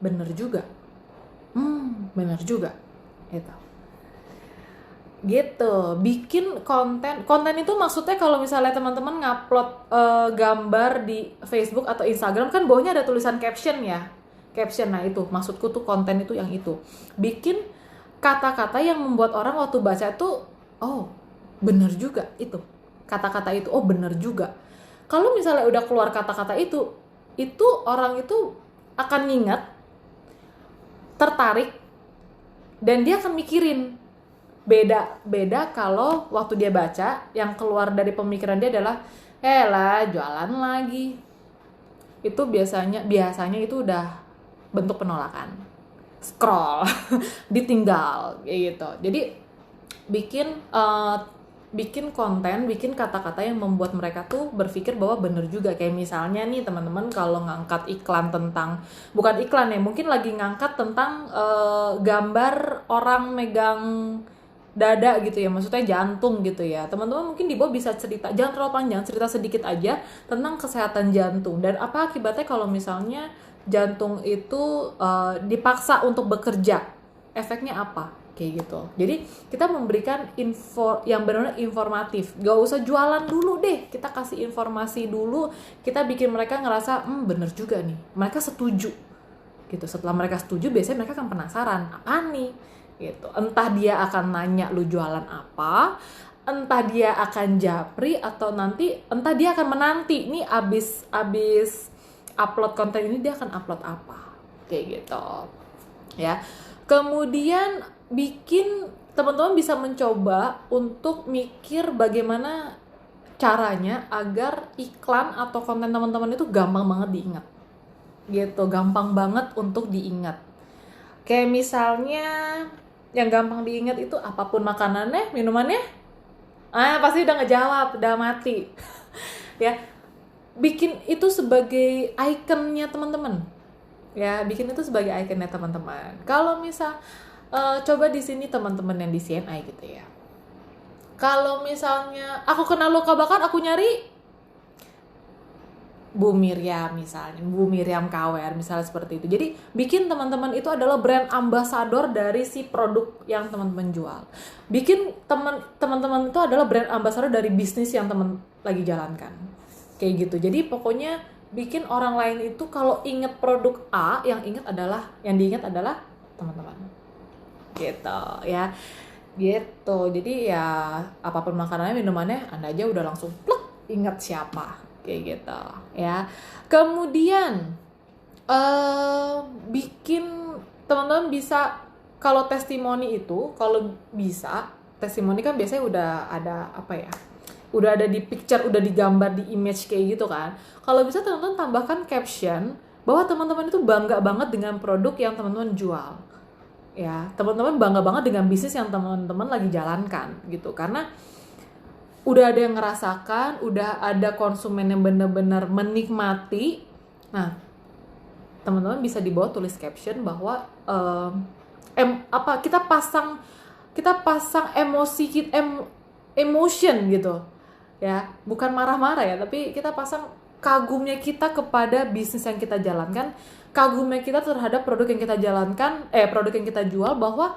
bener juga, bener juga gitu. Bikin konten itu maksudnya kalau misalnya teman-teman ngupload gambar di Facebook atau Instagram kan bawahnya ada tulisan caption ya, nah itu maksudku tuh, konten itu yang itu, bikin kata-kata yang membuat orang waktu baca tuh, oh bener juga itu kata-kata itu, oh bener juga. Kalau misalnya udah keluar kata-kata itu orang itu akan nginget, tertarik, dan dia akan mikirin. Beda kalau waktu dia baca, yang keluar dari pemikiran dia adalah jualan lagi. Itu biasanya itu udah bentuk penolakan, scroll, ditinggal kayak gitu. Jadi bikin konten, bikin kata-kata yang membuat mereka tuh berpikir bahwa bener juga. Kayak misalnya nih teman-teman kalau ngangkat iklan tentang, bukan iklan ya, mungkin lagi ngangkat tentang gambar orang megang dada gitu ya, maksudnya jantung gitu ya. Teman-teman mungkin di bawah bisa cerita, jangan terlalu panjang, cerita sedikit aja tentang kesehatan jantung dan apa akibatnya kalau misalnya jantung itu dipaksa untuk bekerja, efeknya apa kayak gitu. Jadi kita memberikan info yang benar-benar informatif. Gak usah jualan dulu deh, kita kasih informasi dulu, kita bikin mereka ngerasa bener juga nih, mereka setuju gitu. Setelah mereka setuju, biasanya mereka akan penasaran apa nih gitu. Entah dia akan nanya lu jualan apa, entah dia akan japri, atau nanti entah dia akan menanti nih abis upload konten ini dia akan upload apa, kayak gitu ya. Kemudian bikin teman-teman bisa mencoba untuk mikir bagaimana caranya agar iklan atau konten teman-teman itu gampang banget diingat gitu, gampang banget untuk diingat. Kayak misalnya yang gampang diingat itu apapun makanannya, minumannya, pasti udah ngejawab, udah mati. Ya, bikin itu sebagai ikonnya teman-teman. Ya, bikin itu sebagai ikonnya teman-teman. Kalau misal coba di sini teman-teman yang di CNI gitu ya. Kalau misalnya aku kenal luka bakar, aku nyari Bu Miriam misalnya, Bu Miriam KWR misalnya seperti itu. Jadi bikin teman-teman itu adalah brand ambassador dari si produk yang teman-teman jual. Bikin teman-teman itu adalah brand ambassador dari bisnis yang teman lagi jalankan. Kayak gitu. Jadi pokoknya bikin orang lain itu kalau inget produk A, yang diingat adalah teman-teman. Gitu ya. Gitu. Jadi ya apapun makanannya, minumannya, Anda aja udah langsung plek ingat siapa. Kayak gitu ya. Kemudian bikin teman-teman bisa, kalau testimoni itu, kalau bisa testimoni kan biasanya udah ada apa ya, udah ada di picture, udah digambar di image kayak gitu kan. Kalau bisa teman-teman tambahkan caption bahwa teman-teman itu bangga banget dengan produk yang teman-teman jual ya, teman-teman bangga banget dengan bisnis yang teman-teman lagi jalankan gitu, karena udah ada yang ngerasakan, udah ada konsumen yang benar-benar menikmati. Nah, teman-teman bisa di bawah tulis caption bahwa kita pasang emotion gitu ya, bukan marah-marah ya, tapi kita pasang kagumnya kita kepada bisnis yang kita jalankan, kagumnya kita terhadap produk yang kita jalankan, produk yang kita jual, bahwa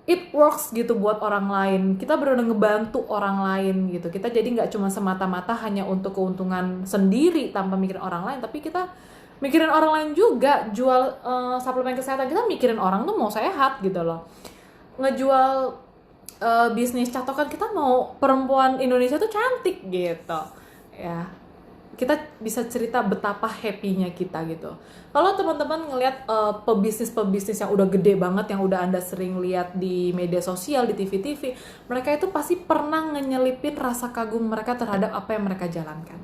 it works gitu buat orang lain. Kita benar-benar ngebantu orang lain gitu. Kita jadi nggak cuma semata-mata hanya untuk keuntungan sendiri tanpa mikirin orang lain, tapi kita mikirin orang lain juga. Jual suplemen kesehatan, kita mikirin orang tuh mau sehat gitu loh. Ngejual bisnis catokan, kita mau perempuan Indonesia tuh cantik gitu ya. Kita bisa cerita betapa happy-nya kita gitu. Kalau teman-teman ngelihat pebisnis yang udah gede banget, yang udah Anda sering lihat di media sosial, di TV-TV, mereka itu pasti pernah ngenyelipin rasa kagum mereka terhadap apa yang mereka jalankan.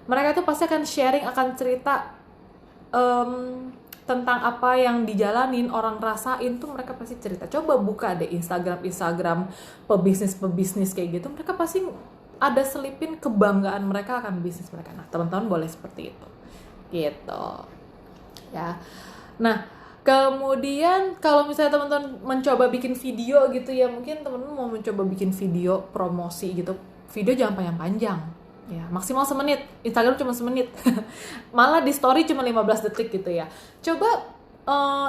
Mereka itu pasti akan sharing, akan cerita tentang apa yang dijalanin, orang rasain tuh mereka pasti cerita. Coba buka deh Instagram pebisnis kayak gitu, mereka pasti ada selipin kebanggaan mereka akan bisnis mereka. Nah, teman-teman boleh seperti itu gitu ya. Nah, kemudian kalau misalnya teman-teman mencoba bikin video gitu ya, mungkin teman-teman mau mencoba bikin video promosi gitu, video jangan panjang-panjang ya, maksimal semenit. Instagram cuma semenit malah di story cuma 15 detik gitu ya. Coba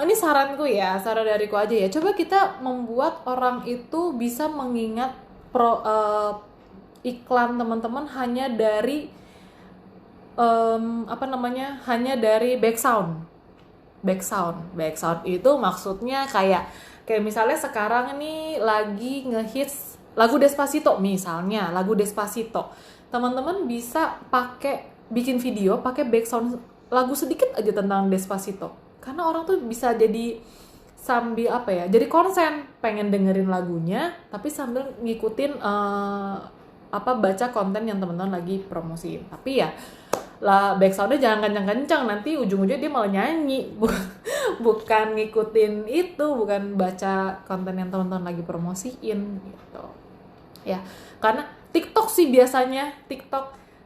ini saranku ya, saran dariku aja ya, coba kita membuat orang itu bisa mengingat iklan teman-teman hanya dari hanya dari background itu maksudnya kayak misalnya sekarang nih lagi ngehits lagu Despacito misalnya, teman-teman bisa bikin video pakai background lagu sedikit aja tentang Despacito, karena orang tuh bisa jadi sambil jadi konsen, pengen dengerin lagunya tapi sambil ngikutin baca konten yang teman-teman lagi promosiin. Tapi ya lah, backsoundnya jangan kencang-kencang, nanti ujung-ujungnya dia malah nyanyi, bukan ngikutin itu, bukan baca konten yang teman-teman lagi promosiin gitu ya. Karena TikTok sih biasanya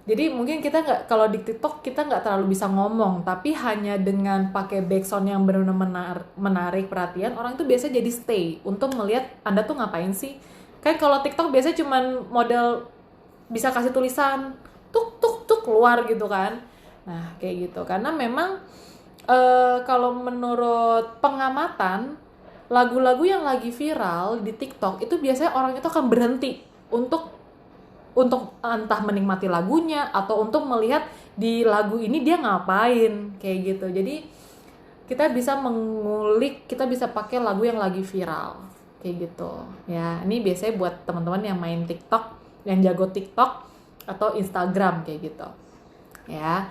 jadi mungkin kita nggak, kalau di TikTok kita nggak terlalu bisa ngomong, tapi hanya dengan pakai backsound yang benar-benar menarik perhatian, orang itu biasanya jadi stay untuk melihat Anda tuh ngapain sih. Kayak kalau TikTok biasanya cuman model bisa kasih tulisan tuk keluar gitu kan. Nah, kayak gitu. Karena memang kalau menurut pengamatan, lagu-lagu yang lagi viral di TikTok itu biasanya orang itu akan berhenti untuk entah menikmati lagunya atau untuk melihat di lagu ini dia ngapain kayak gitu. Jadi kita bisa mengulik, kita bisa pakai lagu yang lagi viral kayak gitu ya. Ini biasanya buat teman-teman yang main TikTok, yang jago TikTok atau Instagram kayak gitu ya.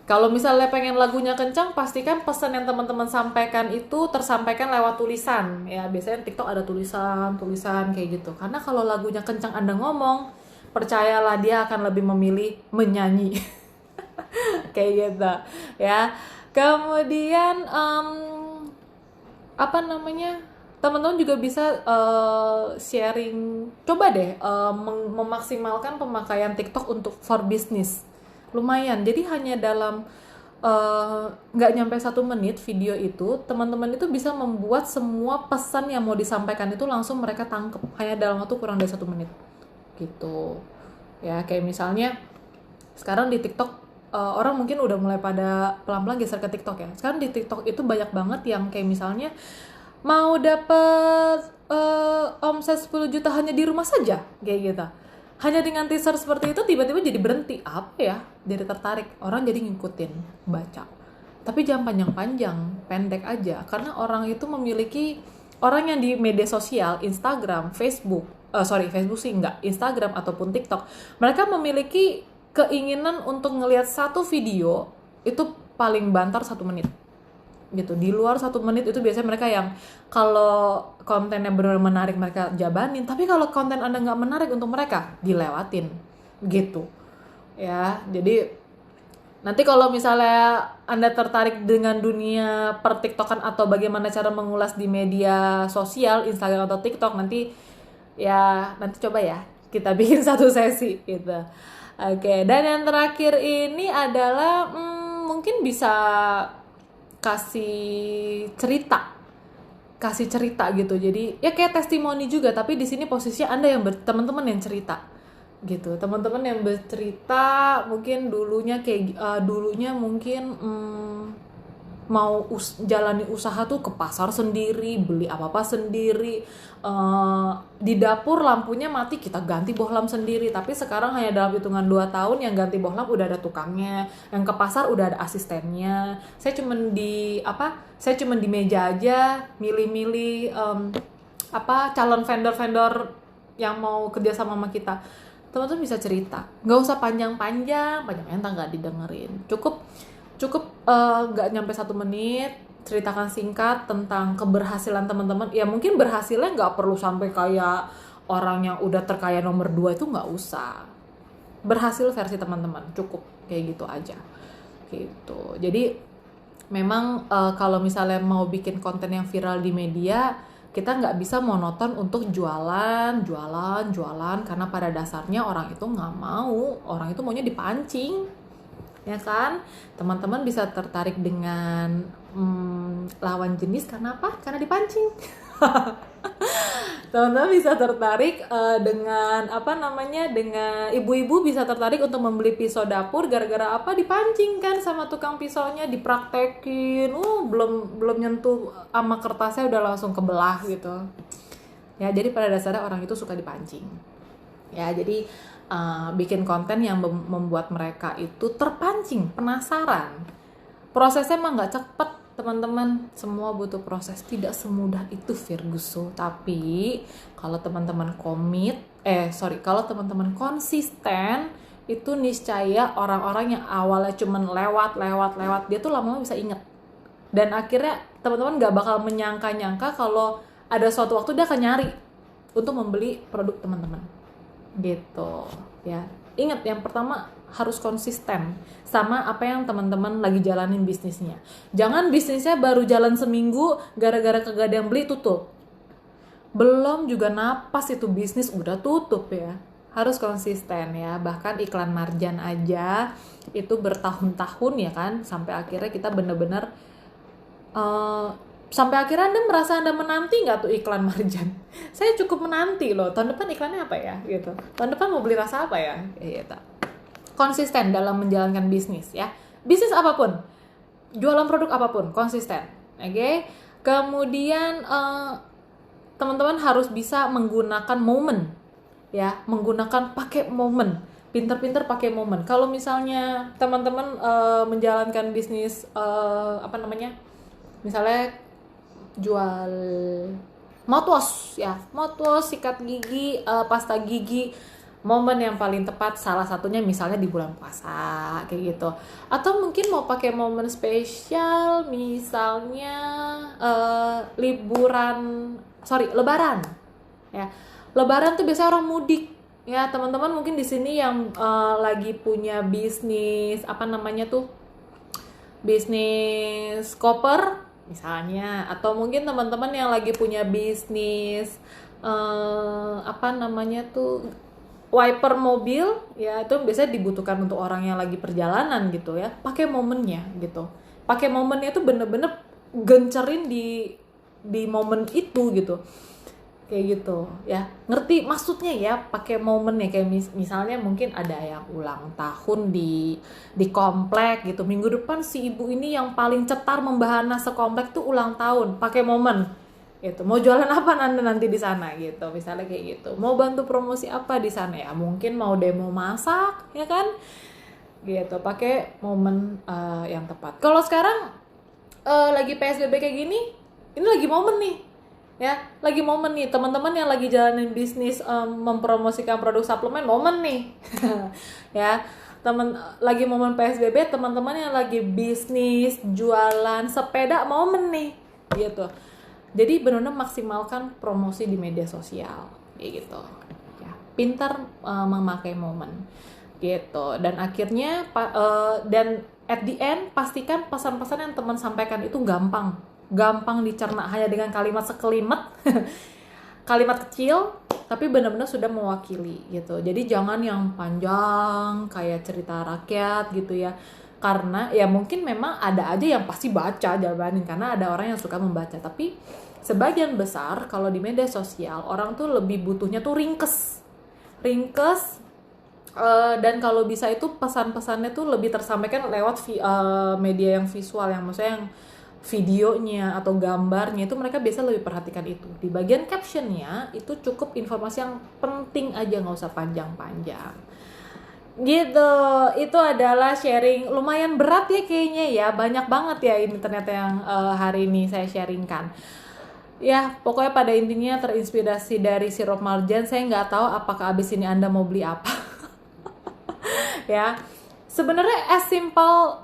Kalau misalnya pengen lagunya kencang, pastikan pesan yang teman-teman sampaikan itu tersampaikan lewat tulisan ya. Biasanya TikTok ada tulisan kayak gitu. Karena kalau lagunya kencang Anda ngomong, percayalah dia akan lebih memilih menyanyi. Kayak gitu ya. Kemudian apa namanya? Teman-teman juga bisa sharing, coba deh memaksimalkan pemakaian TikTok untuk for business. Lumayan, jadi hanya dalam nggak nyampe 1 menit video itu, teman-teman itu bisa membuat semua pesan yang mau disampaikan itu langsung mereka tangkep hanya dalam waktu kurang dari 1 menit gitu ya. Kayak misalnya sekarang di TikTok orang mungkin udah mulai pada pelan-pelan geser ke TikTok ya. Sekarang di TikTok itu banyak banget yang kayak misalnya mau dapet omset 10 juta hanya di rumah saja kayak gitu. Hanya dengan teaser seperti itu tiba-tiba jadi berhenti, apa ya, jadi tertarik, orang jadi ngikutin baca. Tapi jangan panjang-panjang, pendek aja, karena orang itu memiliki, orang yang di media sosial, Instagram, Facebook sih enggak, Instagram ataupun TikTok, mereka memiliki keinginan untuk ngelihat satu video itu paling banter 1 menit gitu. Di luar 1 menit itu biasanya mereka yang kalau kontennya benar menarik mereka jabanin, tapi kalau konten Anda nggak menarik untuk mereka dilewatin gitu ya. Jadi nanti kalau misalnya Anda tertarik dengan dunia pertiktokan atau bagaimana cara mengulas di media sosial Instagram atau TikTok, nanti coba ya kita bikin satu sesi gitu. Oke, dan yang terakhir ini adalah mungkin bisa kasih cerita gitu. Jadi ya kayak testimoni juga, tapi di sini posisinya Anda yang teman-teman yang cerita gitu. Teman-teman yang bercerita mungkin dulunya mungkin mau jalani usaha tuh ke pasar sendiri, beli apa-apa sendiri, di dapur lampunya mati kita ganti bohlam sendiri. Tapi sekarang hanya dalam hitungan 2 tahun yang ganti bohlam udah ada tukangnya, yang ke pasar udah ada asistennya. Saya cuman di meja aja milih-milih calon vendor-vendor yang mau kerja sama kita. Teman-teman bisa cerita, nggak usah panjang-panjang entah nggak didengerin, cukup nggak nyampe 1 menit, ceritakan singkat tentang keberhasilan teman-teman. Ya mungkin berhasilnya nggak perlu sampai kayak orang yang udah terkaya nomor 2, itu nggak usah. Berhasil versi teman-teman, cukup kayak gitu aja gitu. Jadi memang kalau misalnya mau bikin konten yang viral di media, kita nggak bisa monoton untuk jualan, karena pada dasarnya orang itu nggak mau, orang itu maunya dipancing, ya kan? Teman-teman bisa tertarik dengan lawan jenis karena apa? Karena dipancing. Teman-teman bisa tertarik dengan dengan ibu-ibu bisa tertarik untuk membeli pisau dapur gara-gara apa? Dipancing kan sama tukang pisaunya, dipraktekin, belum nyentuh sama kertasnya udah langsung kebelah gitu. Ya, jadi pada dasarnya orang itu suka dipancing. Ya, jadi bikin konten yang membuat mereka itu terpancing, penasaran. Prosesnya emang nggak cepet, teman-teman. Semua butuh proses, tidak semudah itu Virguso. Tapi kalau teman-teman kalau teman-teman konsisten, itu niscaya orang-orang yang awalnya cuman lewat, dia tuh lama-lama bisa inget. Dan akhirnya teman-teman nggak bakal menyangka-nyangka kalau ada suatu waktu dia akan nyari untuk membeli produk teman-teman. Gitu ya. Ingat, yang pertama harus konsisten sama apa yang teman-teman lagi jalanin bisnisnya. Jangan bisnisnya baru jalan seminggu gara-gara kagak ada yang beli tutup. Belum juga napas itu bisnis udah tutup ya. Harus konsisten ya. Bahkan iklan marjan aja itu bertahun-tahun ya kan, sampai akhirnya kita bener-bener sampai akhirnya Anda merasa Anda menanti nggak tuh iklan marjan? Saya cukup menanti loh, tahun depan iklannya apa ya gitu. Tahun depan mau beli rasa apa ya gitu. Konsisten dalam menjalankan bisnis ya. Bisnis apapun, jualan produk apapun, konsisten. Oke? Kemudian teman-teman harus bisa menggunakan momen, ya, pakai momen, pinter-pinter pakai momen. Kalau misalnya teman-teman menjalankan bisnis apa namanya, misalnya jual mouthwash, ya, mouthwash, sikat gigi, pasta gigi, momen yang paling tepat salah satunya misalnya di bulan puasa kayak gitu, atau mungkin mau pakai momen spesial misalnya lebaran, ya. Lebaran tuh biasanya orang mudik, ya. Teman-teman mungkin di sini yang lagi punya bisnis apa namanya tuh, bisnis koper misalnya, atau mungkin teman-teman yang lagi punya bisnis apa namanya tuh, wiper mobil, ya, itu biasanya dibutuhkan untuk orang yang lagi perjalanan gitu, ya. Pakai momennya gitu, pakai momennya itu bener-bener gencerin di momen itu gitu, kayak gitu, ya. Ngerti maksudnya ya, pakai momennya. Kayak misalnya mungkin ada yang ulang tahun di komplek gitu, minggu depan si ibu ini yang paling cetar membahana sekomplek tuh ulang tahun, pakai momen gitu. Mau jualan apa Anda nanti di sana gitu, misalnya kayak gitu. Mau bantu promosi apa di sana, ya mungkin mau demo masak, ya kan, gitu. Pakai momen yang tepat. Kalau sekarang lagi PSBB kayak gini, ini lagi momen nih, ya, lagi momen nih. Teman-teman yang lagi jalanin bisnis mempromosikan produk suplemen, momen nih. Ya, lagi momen PSBB. Teman-teman yang lagi bisnis jualan sepeda, momen nih, gitu. Jadi benar-benar maksimalkan promosi di media sosial, kayak gitu, ya. Pintar memakai momen, gitu. Dan akhirnya dan at the end, pastikan pesan-pesan yang teman sampaikan itu gampang dicerna, hanya dengan kalimat sekelimat, kalimat kecil, tapi benar-benar sudah mewakili gitu. Jadi jangan yang panjang kayak cerita rakyat gitu, ya. Karena ya mungkin memang ada aja yang pasti baca jawabannya, karena ada orang yang suka membaca, tapi sebagian besar kalau di media sosial orang tuh lebih butuhnya tuh ringkes, dan kalau bisa itu pesan-pesannya tuh lebih tersampaikan lewat media yang visual, yang maksudnya yang videonya atau gambarnya, itu mereka biasa lebih perhatikan itu. Di bagian captionnya itu cukup informasi yang penting aja, nggak usah panjang-panjang gitu. Itu adalah sharing lumayan berat ya kayaknya, ya, banyak banget ya ini ternyata yang hari ini saya sharingkan. Ya, pokoknya pada intinya terinspirasi dari sirup marjan. Saya nggak tahu apakah abis ini Anda mau beli apa. Ya, sebenarnya as simple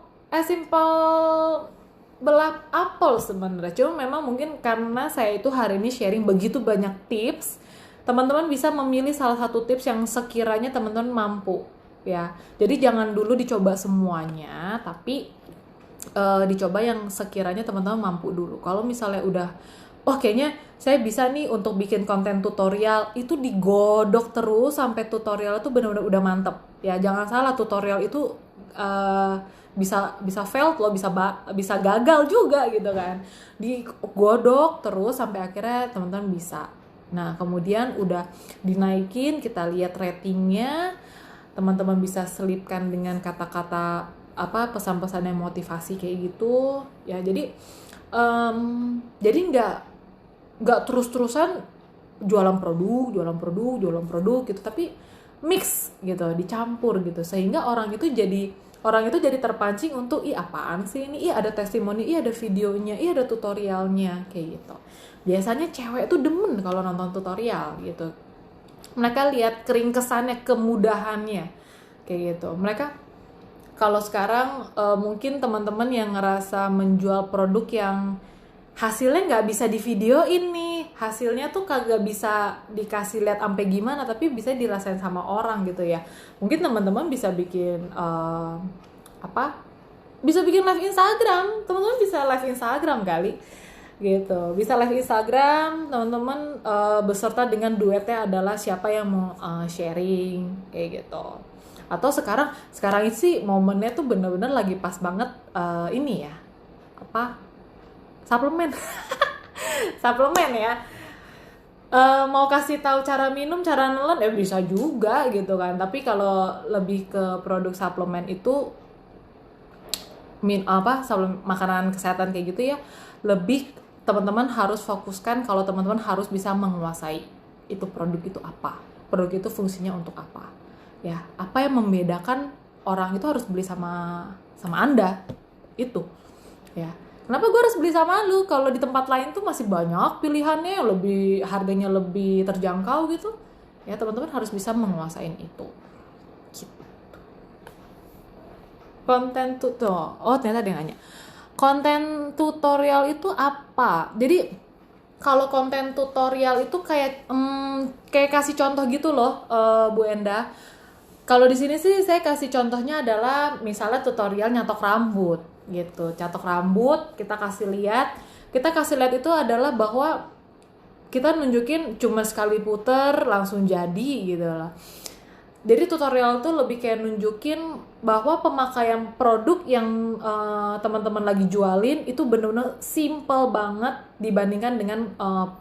belah apel sebenarnya. Cuma memang mungkin karena saya itu hari ini sharing begitu banyak tips, teman-teman bisa memilih salah satu tips yang sekiranya teman-teman mampu, ya. Jadi jangan dulu dicoba semuanya, tapi dicoba yang sekiranya teman-teman mampu dulu. Kalau misalnya udah, oh kayaknya saya bisa nih untuk bikin konten tutorial, itu digodok terus sampai tutorial itu benar-benar udah mantep, ya. Jangan salah, tutorial itu bisa fail loh, bisa gagal juga gitu kan. Digodok terus sampai akhirnya teman-teman bisa. Nah, kemudian udah dinaikin, kita lihat ratingnya, teman-teman bisa selipkan dengan kata-kata apa, pesan-pesan yang motivasi kayak gitu, ya. Jadi nggak terus-terusan jualan produk gitu, tapi mix gitu, dicampur gitu, sehingga orang itu jadi terpancing untuk, ih apaan sih ini, ih ada testimoni, ih ada videonya, ih ada tutorialnya, kayak gitu. Biasanya cewek tuh demen kalau nonton tutorial gitu. Mereka lihat keringkesannya, kemudahannya, kayak gitu. Mereka kalau sekarang mungkin teman-teman yang ngerasa menjual produk yang hasilnya nggak bisa di videoin nih, hasilnya tuh kagak bisa dikasih lihat sampai gimana, tapi bisa dirasain sama orang gitu, ya. Mungkin teman-teman bisa bikin bisa bikin live Instagram, teman-teman bisa live Instagram kali gitu, bisa live Instagram teman-teman, beserta dengan duetnya adalah siapa yang mau sharing kayak gitu. Atau sekarang ini sih momennya tuh bener-bener lagi pas banget, ini ya, suplemen suplemen, ya. Mau kasih tahu cara minum, cara nelen, ya bisa juga gitu kan. Tapi kalau lebih ke produk suplemen itu suplemen makanan kesehatan kayak gitu, ya, lebih teman-teman harus fokuskan kalau teman-teman harus bisa menguasai itu produk itu apa, produk itu fungsinya untuk apa, ya apa yang membedakan orang itu harus beli sama Anda itu, ya kenapa gue harus beli sama lu kalau di tempat lain tuh masih banyak pilihannya lebih harganya lebih terjangkau gitu, ya teman-teman harus bisa menguasain itu. Gitu. Konten tutorial, oh ternyata ada yang nanya konten tutorial itu apa. Jadi kalau konten tutorial itu kayak kasih contoh gitu loh, Bu Enda. Kalau di sini sih saya kasih contohnya adalah misalnya tutorial nyatok rambut gitu. Catok rambut, kita kasih lihat itu adalah bahwa kita nunjukin cuma sekali puter langsung jadi gitu loh. Jadi tutorial tuh lebih kayak nunjukin bahwa pemakaian produk yang teman-teman lagi jualin itu benar-benar simple banget dibandingkan dengan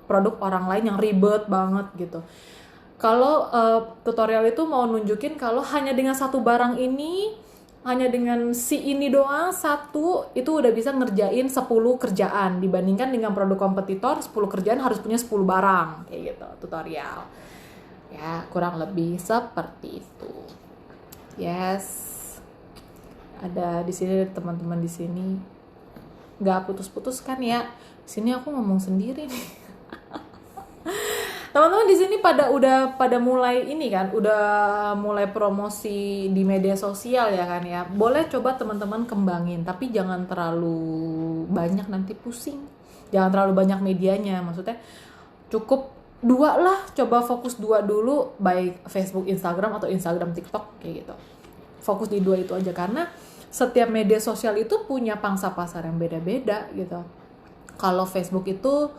produk orang lain yang ribet banget gitu. Kalau tutorial itu mau nunjukin kalau hanya dengan satu barang ini, hanya dengan si ini doang satu itu udah bisa ngerjain 10 kerjaan dibandingkan dengan produk kompetitor 10 kerjaan harus punya 10 barang kayak gitu tutorial. Ya, kurang lebih seperti itu. Yes. Ada di sini teman-teman di sini. Nggak putus-putus kan ya? Di sini aku ngomong sendiri nih. Teman-teman di sini udah pada mulai ini kan, udah mulai promosi di media sosial ya kan ya. Boleh coba teman-teman kembangin, tapi jangan terlalu banyak nanti pusing. Jangan terlalu banyak medianya, maksudnya cukup 2 lah, coba fokus 2 dulu, baik Facebook, Instagram atau Instagram, TikTok kayak gitu. Fokus di 2 itu aja karena setiap media sosial itu punya pangsa pasar yang beda-beda gitu. Kalau Facebook itu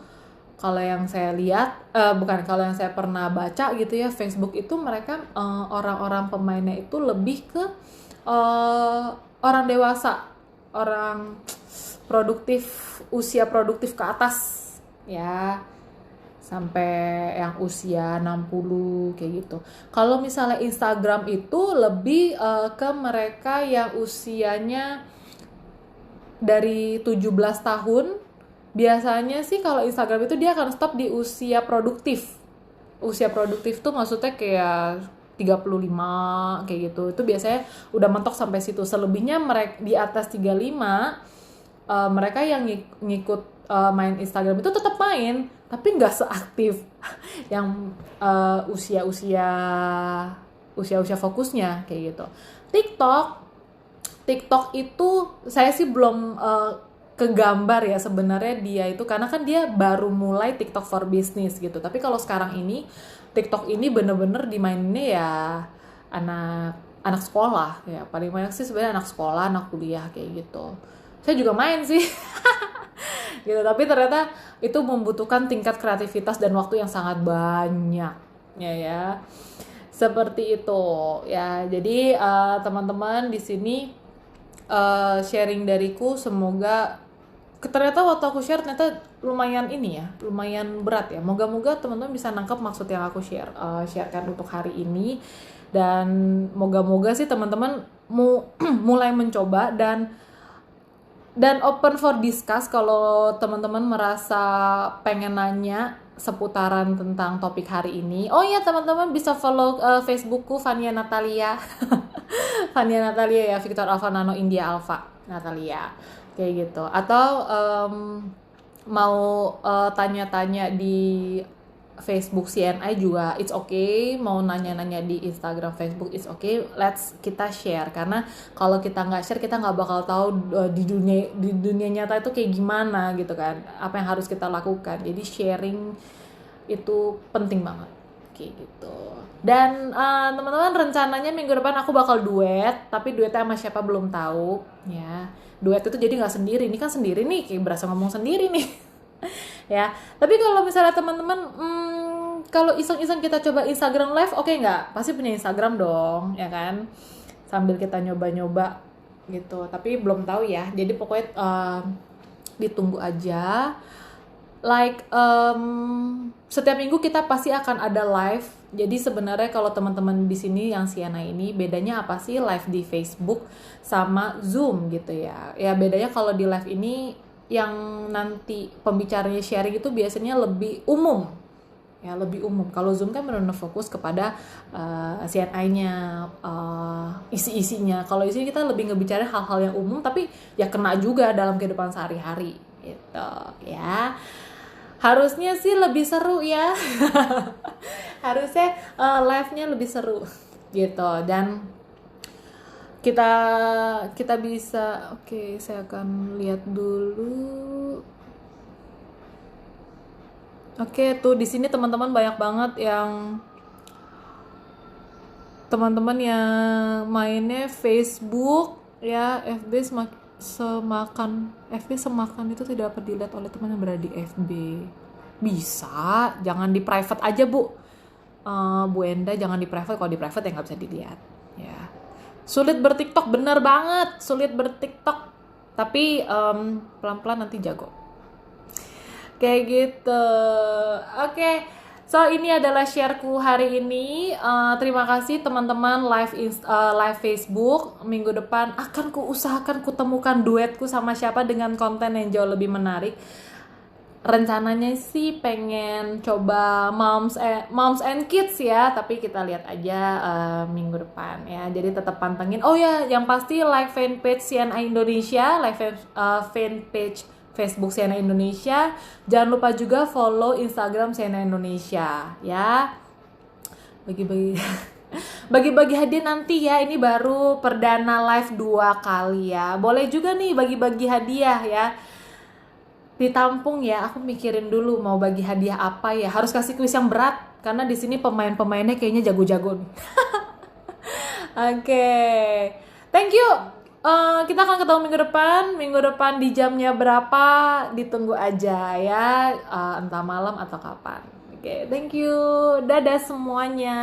kalau yang saya lihat kalau yang saya pernah baca gitu ya, Facebook itu mereka orang-orang pemainnya itu lebih ke orang dewasa, orang produktif, usia produktif ke atas ya. Sampai yang usia 60 kayak gitu. Kalau misalnya Instagram itu lebih ke mereka yang usianya dari 17 tahun. Biasanya sih kalau Instagram itu dia akan stop di usia produktif. Usia produktif tuh maksudnya kayak 35 kayak gitu. Itu biasanya udah mentok sampai situ. Selebihnya mereka di atas 35 mereka yang ngikut main Instagram itu tetap main, tapi nggak seaktif yang usia-usia fokusnya kayak gitu. TikTok itu saya sih belum kegambar ya sebenarnya dia itu, karena kan dia baru mulai TikTok for business gitu. Tapi kalau sekarang ini TikTok ini bener-bener dimaininnya ya anak sekolah ya, paling banyak sih sebenarnya anak sekolah, anak kuliah kayak gitu. Saya juga main sih. Gitu, tapi ternyata itu membutuhkan tingkat kreativitas dan waktu yang sangat banyak ya. Seperti itu ya. Jadi teman-teman di sini sharing dariku, semoga ternyata waktu aku share ternyata lumayan ini ya, lumayan berat ya. Moga-moga teman-teman bisa nangkep maksud yang aku sharekan untuk hari ini, dan moga-moga sih teman-teman mulai mencoba dan open for discuss kalau teman-teman merasa pengen nanya seputaran tentang topik hari ini. Oh iya, teman-teman bisa follow Facebookku Fania Natalia. Fania Natalia ya, Victor Alpha Nano India Alpha Natalia kayak gitu. Atau mau tanya-tanya di Facebook CNI juga it's okay, mau nanya-nanya di Instagram, Facebook it's okay, kita share, karena kalau kita nggak share kita nggak bakal tahu di dunia nyata itu kayak gimana gitu kan, apa yang harus kita lakukan. Jadi sharing itu penting banget kayak gitu. Dan teman-teman, rencananya minggu depan aku bakal duet, tapi duetnya sama siapa belum tahu ya. Duet itu jadi nggak sendiri, ini kan sendiri nih, kayak berasa ngomong sendiri nih. Ya, tapi kalau misalnya teman-teman kalau iseng-iseng kita coba Instagram live, oke nggak? Pasti punya Instagram dong, ya kan? Sambil kita nyoba-nyoba gitu. Tapi belum tahu ya. Jadi pokoknya ditunggu aja. Setiap minggu kita pasti akan ada live. Jadi sebenarnya kalau teman-teman di sini yang Siana ini, bedanya apa sih live di Facebook sama Zoom gitu ya? Ya bedanya kalau di live ini yang nanti pembicaranya sharing itu biasanya lebih umum, ya lebih umum. Kalau Zoom kan benar-benar fokus kepada CNI-nya, isi-isinya. Kalau di sini kita lebih ngebicarain hal-hal yang umum, tapi ya kena juga dalam kehidupan sehari-hari, gitu ya. Harusnya sih lebih seru ya. Harusnya live-nya lebih seru, gitu. Dan kita bisa, oke, saya akan lihat dulu. Oke, tuh di sini teman-teman banyak banget yang teman-teman yang mainnya Facebook ya, FB semakan itu tidak dapat dilihat oleh teman yang berada di FB. Bisa, jangan di private aja Bu. Bu Enda, jangan di private. Kalau di private ya nggak bisa dilihat ya. Sulit berTikTok, bener banget, sulit berTikTok, tapi pelan-pelan nanti jago. Kayak gitu. Oke. So ini adalah shareku hari ini. Terima kasih teman-teman live Facebook. Minggu depan akan usahakan kutemukan duetku sama siapa dengan konten yang jauh lebih menarik. Rencananya sih pengen coba moms and kids ya, tapi kita lihat aja minggu depan ya. Jadi tetap pantengin. Oh ya, yang pasti like fanpage CNI Indonesia, like fanpage Facebook CNI Indonesia. Jangan lupa juga follow Instagram CNI Indonesia ya. Bagi-bagi hadiah nanti ya. Ini baru perdana live 2 kali ya. Boleh juga nih bagi-bagi hadiah ya. Ditampung ya, aku mikirin dulu mau bagi hadiah apa ya. Harus kasih kuis yang berat karena di sini pemain-pemainnya kayaknya jago-jago nih. Oke. Thank you. Kita akan ketemu minggu depan di jamnya berapa, ditunggu aja ya, entah malam atau kapan. Oke, thank you. Dadah semuanya.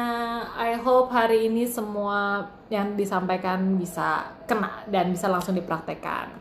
I hope hari ini semua yang disampaikan bisa kena dan bisa langsung dipraktekkan.